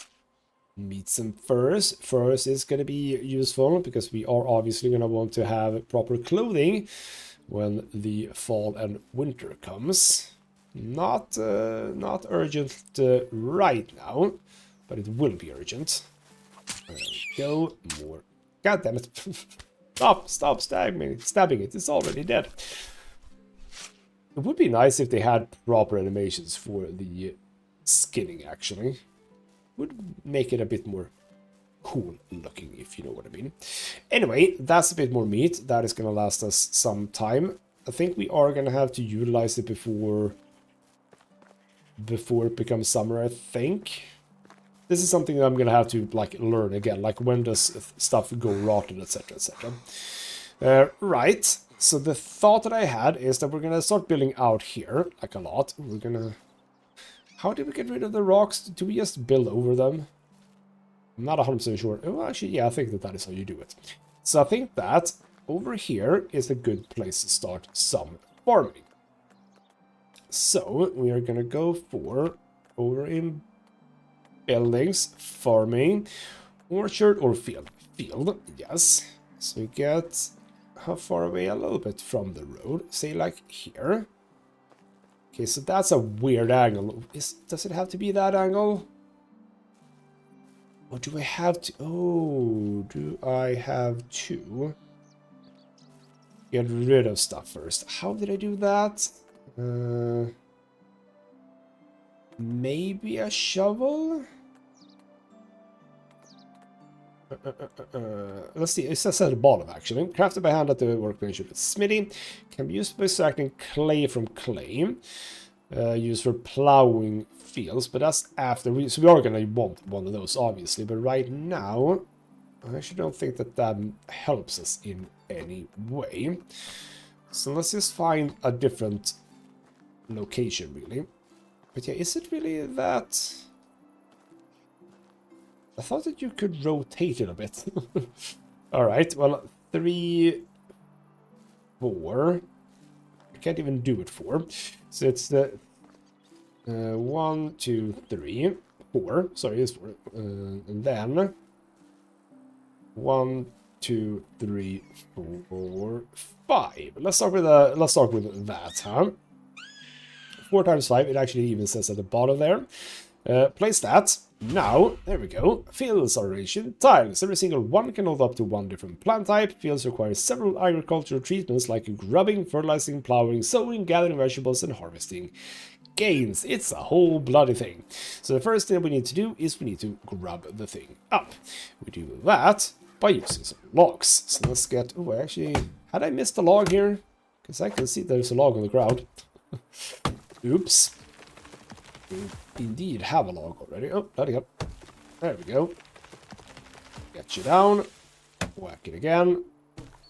Meat some furs. Furs is going to be useful, because we are obviously going to want to have proper clothing when the fall and winter comes. Not urgent right now, but it will be urgent. There we go. More. God damn it. Stop stabbing it. It's already dead. It would be nice if they had proper animations for the skinning, actually. Would make it a bit more cool looking, if you know what I mean. Anyway, that's a bit more meat. That is going to last us some time. I think we are going to have to utilize it before it becomes summer, I think. This is something that I'm going to have to like learn again. Like, when does stuff go rotten, etc, etc. Right. So the thought that I had is that we're going to start building out here, like a lot. We're going to... How did we get rid of the rocks? Do we just build over them? I'm not 100% sure. Oh, actually, yeah, I think that is how you do it. So I think that over here is a good place to start some farming. So we are going to go for, over in buildings, farming, orchard or field. Field, yes. So we get... How far away? A little bit from the road. Say like here. Okay, so that's a weird angle. Does it have to be that angle? Or do I have to... Oh, do I have to get rid of stuff first? How did I do that? Maybe a shovel? Let's see, it says at the bottom actually. Crafted by hand at the workbench of the smithy. Can be used by extracting clay from clay. Used for plowing fields, but that's after so we are gonna want one of those obviously, but right now I actually don't think that helps us in any way. So let's just find a different location really. But yeah, is it really that... I thought that you could rotate it a bit. Alright, well, 3, 4. I can't even do it 4. So it's the 1, 2, 3, 4. Sorry, it's 4. And then 1, 2, 3, 4, 5. Let's start with that, huh? 4 times 5, it actually even says at the bottom there. Place that. Now, there we go. Fields are arranged in tiles. Every single one can hold up to 1 different plant type. Fields require several agricultural treatments like grubbing, fertilizing, plowing, sowing, gathering vegetables, and harvesting gains. It's a whole bloody thing. So the first thing we need to do is we need to grub the thing up. We do that by using some logs. So let's get... Oh, actually... Had I missed a log here? Because I can see there's a log on the ground. Oops. We indeed have a log already. Oh, bloody hell. There we go. Get you down. Whack it again.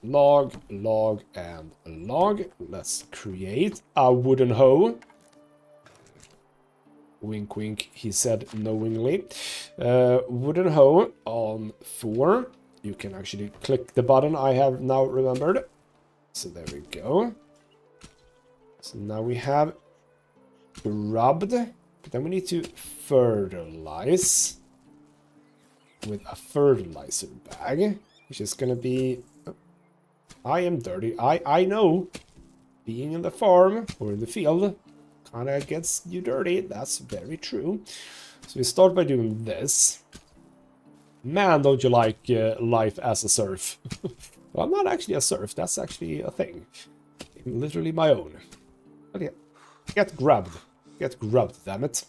Log, log, and log. Let's create a wooden hoe. Wink, wink, he said knowingly. Wooden hoe on 4. You can actually click the button I have now remembered. So there we go. So now we have grubbed. But then we need to fertilize with a fertilizer bag, which is going to be... Oh, I am dirty. I know. Being in the farm or in the field kind of gets you dirty. That's very true. So we start by doing this. Man, don't you like life as a serf? Well, I'm not actually a serf. That's actually a thing. Literally my own. But yeah, get grabbed. Get grubbed, damn it.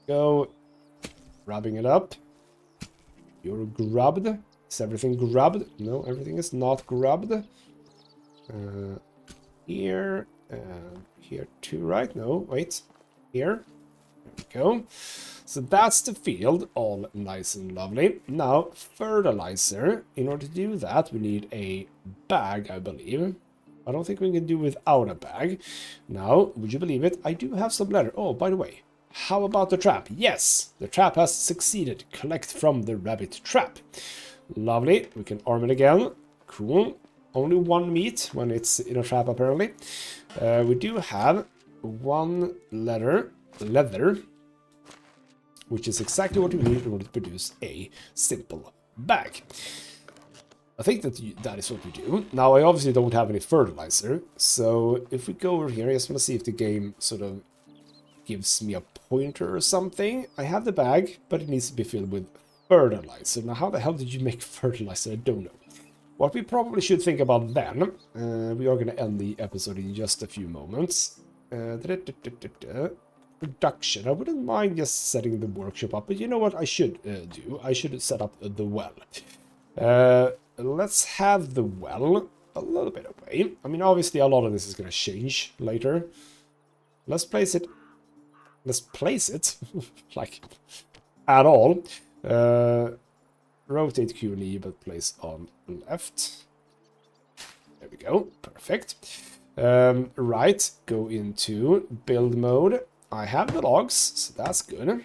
Go. Rubbing it up. You're grubbed. Is everything grubbed? No, everything is not grubbed. Here. Here too, right? No, wait. Here. There we go. So that's the field, all nice and lovely. Now, fertilizer. In order to do that, we need a bag, I believe. I don't think we can do without a bag. Now, would you believe it? I do have some leather. Oh, by the way, how about the trap? Yes, the trap has succeeded. Collect from the rabbit trap. Lovely. We can arm it again. Cool. Only 1 meat when it's in a trap, apparently. We do have 1 leather, which is exactly what we need in order to produce a simple bag. I think that is what we do. Now, I obviously don't have any fertilizer, so if we go over here, I just want to see if the game sort of gives me a pointer or something. I have the bag, but it needs to be filled with fertilizer. Now, how the hell did you make fertilizer? I don't know. What we probably should think about then, we are going to end the episode in just a few moments. Production. I wouldn't mind just setting the workshop up, but you know what I should do? I should set up the well. Let's have the well a little bit away. I mean, obviously, a lot of this is going to change later. Let's place it. Let's place it, like, at all. Rotate Q and E, but place on left. There we go. Perfect. Right. Go into build mode. I have the logs, so that's good.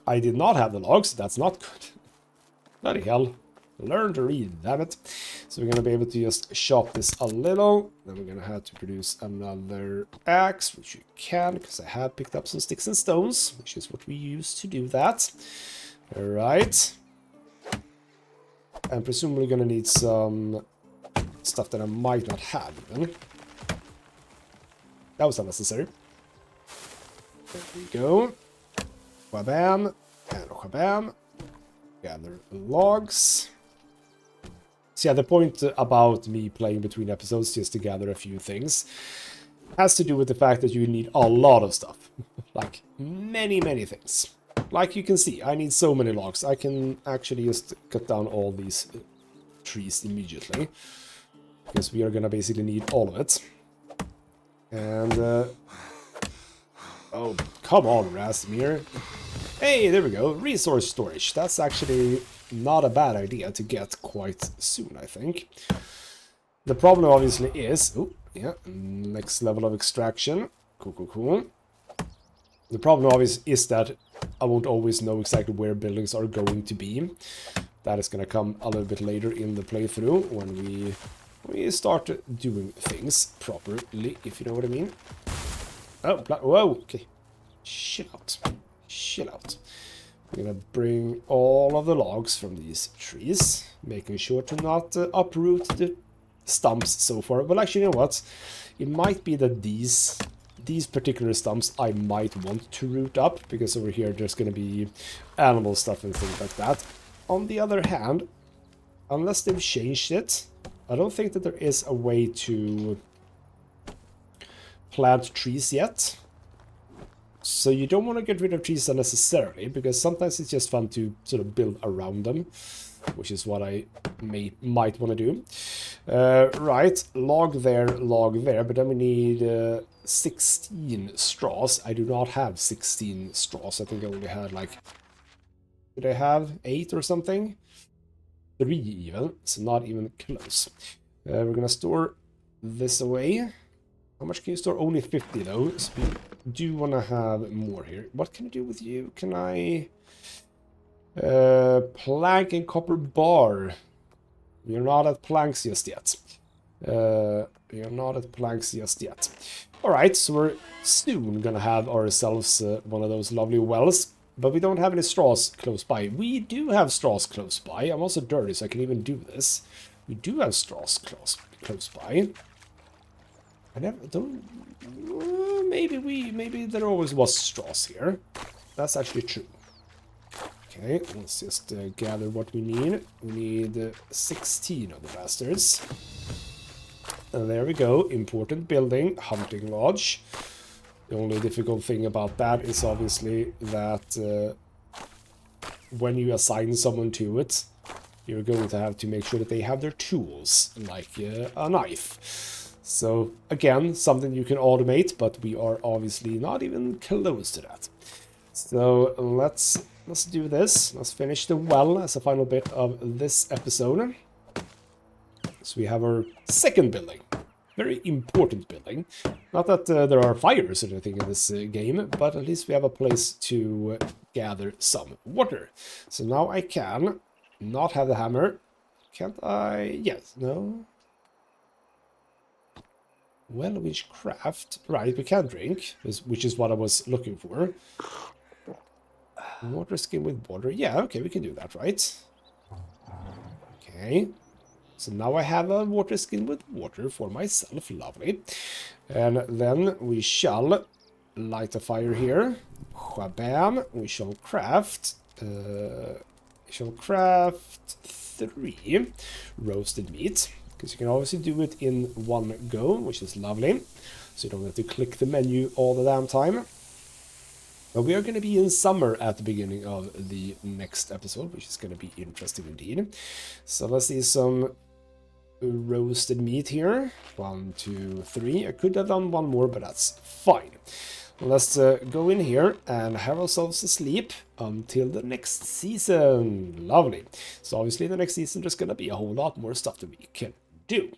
I did not have the logs, so that's not good. Bloody hell. Learn to read, damn it. So we're going to be able to just chop this a little. Then we're going to have to produce another axe, which we can, because I have picked up some sticks and stones, which is what we use to do that. Alright. And presumably going to need some stuff that I might not have even. That was unnecessary. There we go. Whabam. And whabam. Gather logs. So yeah, the point about me playing between episodes just to gather a few things has to do with the fact that you need a lot of stuff. Like, many, many things. Like you can see, I need so many logs. I can actually just cut down all these trees immediately. Because we are gonna basically need all of it. And, oh, come on, Rasmir. Hey, there we go. Resource storage. That's actually not a bad idea to get quite soon, I think. The problem obviously is... Oh, yeah, next level of extraction. Cool, cool, cool. The problem obviously is that I won't always know exactly where buildings are going to be. That is going to come a little bit later in the playthrough when we start doing things properly, if you know what I mean. Oh, whoa, okay. Chill out. Chill out. I'm gonna bring all of the logs from these trees, making sure to not uproot the stumps so far. Well, actually, you know what? It might be that these particular stumps I might want to root up, because over here there's gonna be animal stuff and things like that. On the other hand, unless they've changed it, I don't think that there is a way to plant trees yet. So you don't want to get rid of trees unnecessarily, because sometimes it's just fun to sort of build around them, which is what I might want to do. Right, log there, but then we need 16 straws. I do not have 16 straws. I think I only had like, did I have 8 or something? 3 even, so not even close. We're gonna store this away. How much can you store? Only 50 though, so we do want to have more here. What can I do with you? Can I... plank and copper bar. We're not at planks just yet. Alright, so we're soon gonna have ourselves one of those lovely wells. But we don't have any straws close by. We do have straws close by. I'm also dirty, so I can even do this. We do have straws close by. I never don't. Maybe there always was straws here. That's actually true. Okay, let's just gather what we need. We need 16 of the bastards. And there we go. Important building, hunting lodge. The only difficult thing about that is obviously that when you assign someone to it, you're going to have to make sure that they have their tools, like a knife. So again, something you can automate, but we are obviously not even close to that. So let's do this. Let's finish the well as a final bit of this episode. So we have our second building. Very important building. Not that there are fires or anything in this game, but at least we have a place to gather some water. So now I can not have the hammer. Can't I? Yes, no. Well, which craft? Right, we can drink, which is what I was looking for. Water skin with water. Yeah, okay, we can do that, right? Okay. So now I have a water skin with water for myself. Lovely. And then we shall light a fire here. Shabam. We shall craft 3 roasted meat. Because you can obviously do it in one go, which is lovely. So you don't have to click the menu all the damn time. But we are going to be in summer at the beginning of the next episode, which is going to be interesting indeed. So let's see some roasted meat here. 1, 2, 3. I could have done one more, but that's fine. Let's go in here and have ourselves a sleep until the next season. Lovely. So obviously the next season there's going to be a whole lot more stuff that we can do.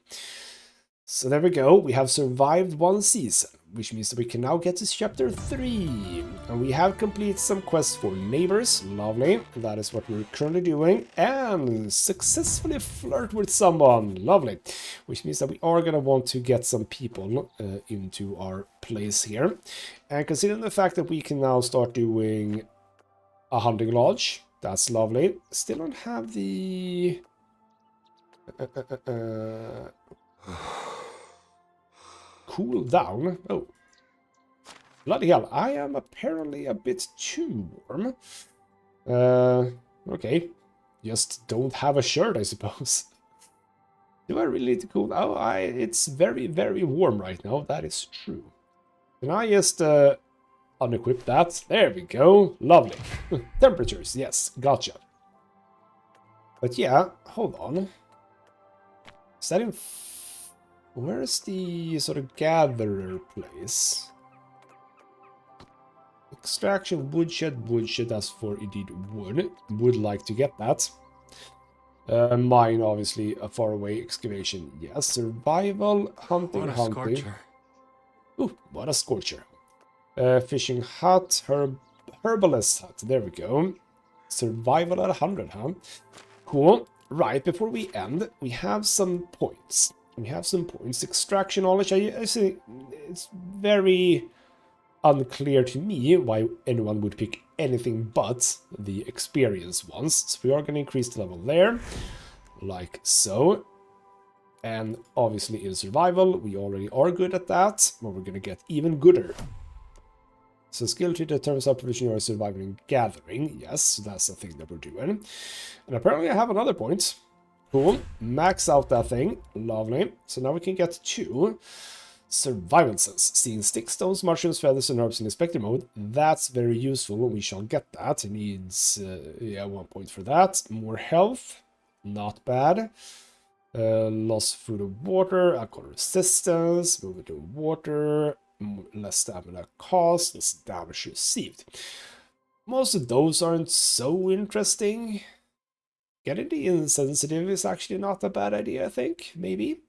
So there we go. We have survived 1 season, which means that we can now get to chapter 3. And we have completed some quests for neighbors. Lovely. That is what we're currently doing. And successfully flirt with someone. Lovely. Which means that we are going to want to get some people into our place here. And considering the fact that we can now start doing a hunting lodge. That's lovely. Still don't have the... cool down. Oh. Bloody hell, I am apparently a bit too warm. Okay. Just don't have a shirt, I suppose. Do I really need to cool down? Oh, it's very, very warm right now. That is true. Can I just unequip that? There we go. Lovely. Temperatures, yes. Gotcha. But yeah, hold on. Is that in... Where's the sort of gatherer place? Extraction, woodshed, that's for indeed wood. Would like to get that. Mine, obviously, a faraway excavation. Yes, survival, hunting, What a hunting. scorcher. Ooh, what a scorcher. Fishing hut, herbalist hut. There we go. Survival at 100, huh? Cool. Right, before we end, we have some points. Extraction knowledge, I see it's very unclear to me why anyone would pick anything but the experience ones. So we are going to increase the level there, like so. And obviously in survival, we already are good at that, but we're going to get even gooder. So skill tree determines how proficient you are surviving and gathering. Yes, that's the thing that we're doing. And apparently I have another point. Cool. Max out that thing. Lovely. So now we can get to survival sense. Seeing sticks, stones, mushrooms, feathers, and herbs in inspector mode. That's very useful. We shall get that. It needs, 1 point for that. More health. Not bad. Loss of food or water. Alcohol resistance. Move into water. Less stamina cost. Less damage received. Most of those aren't so interesting. Getting the insensitive is actually not a bad idea, I think. Maybe.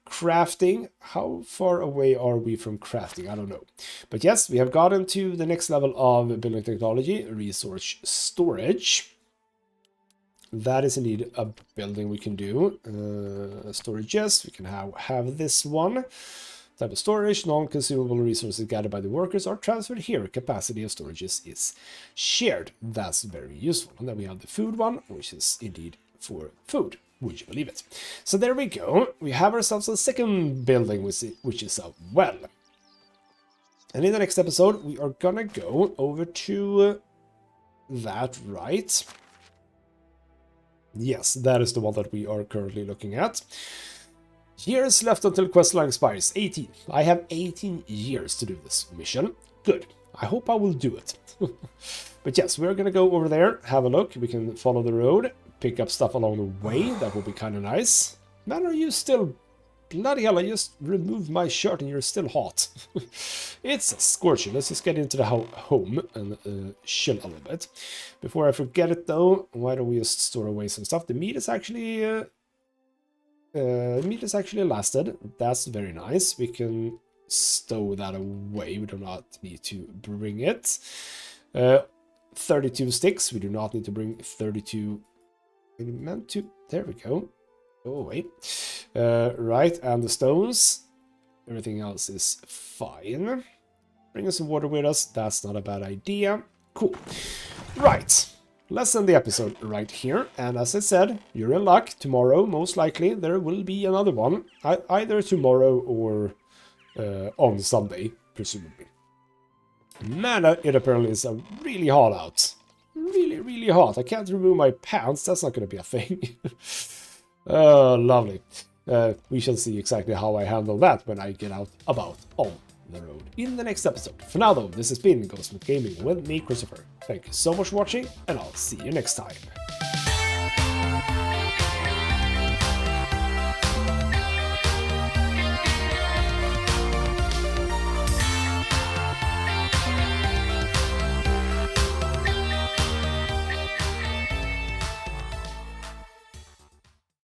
Crafting. How far away are we from crafting? I don't know. But yes, we have gotten to the next level of building technology. Resource storage. That is indeed a building we can do. Storage, yes. We can have this one. Type of storage. Non-consumable resources gathered by the workers are transferred here. Capacity of storages is shared. That's very useful. And then we have the food one, which is indeed for food. Would you believe it? So there we go. We have ourselves a second building, which is a well. And in the next episode, we are gonna go over to that, right? Yes, that is the one that we are currently looking at. Years left until questline expires. 18. I have 18 years to do this mission. Good. I hope I will do it. But yes, we're gonna go over there, have a look. We can follow the road, pick up stuff along the way. That will be kind of nice. Man, are you still... Bloody hell, I just removed my shirt and you're still hot. It's scorching. Let's just get into the home and chill a little bit. Before I forget it though, why don't we just store away some stuff? The meat is actually... lasted. That's very nice. We can stow that away. We do not need to bring it. 32 sticks. We do not need to bring 32. We meant to. There we go. Oh, wait. Right, and the stones. Everything else is fine. Bring us some water with us. That's not a bad idea. Cool. Right. Let's end the episode right here. And as I said, you're in luck. Tomorrow, most likely, there will be another one. Either tomorrow or on Sunday, presumably. Man, it apparently is really hot out. Really, really hot. I can't remove my pants. That's not going to be a thing. Oh, lovely. We shall see exactly how I handle that when I get out about on the road in the next episode. For now, though, this has been ghostmutgaming with me, Christopher. Thank you so much for watching, and I'll see you next time.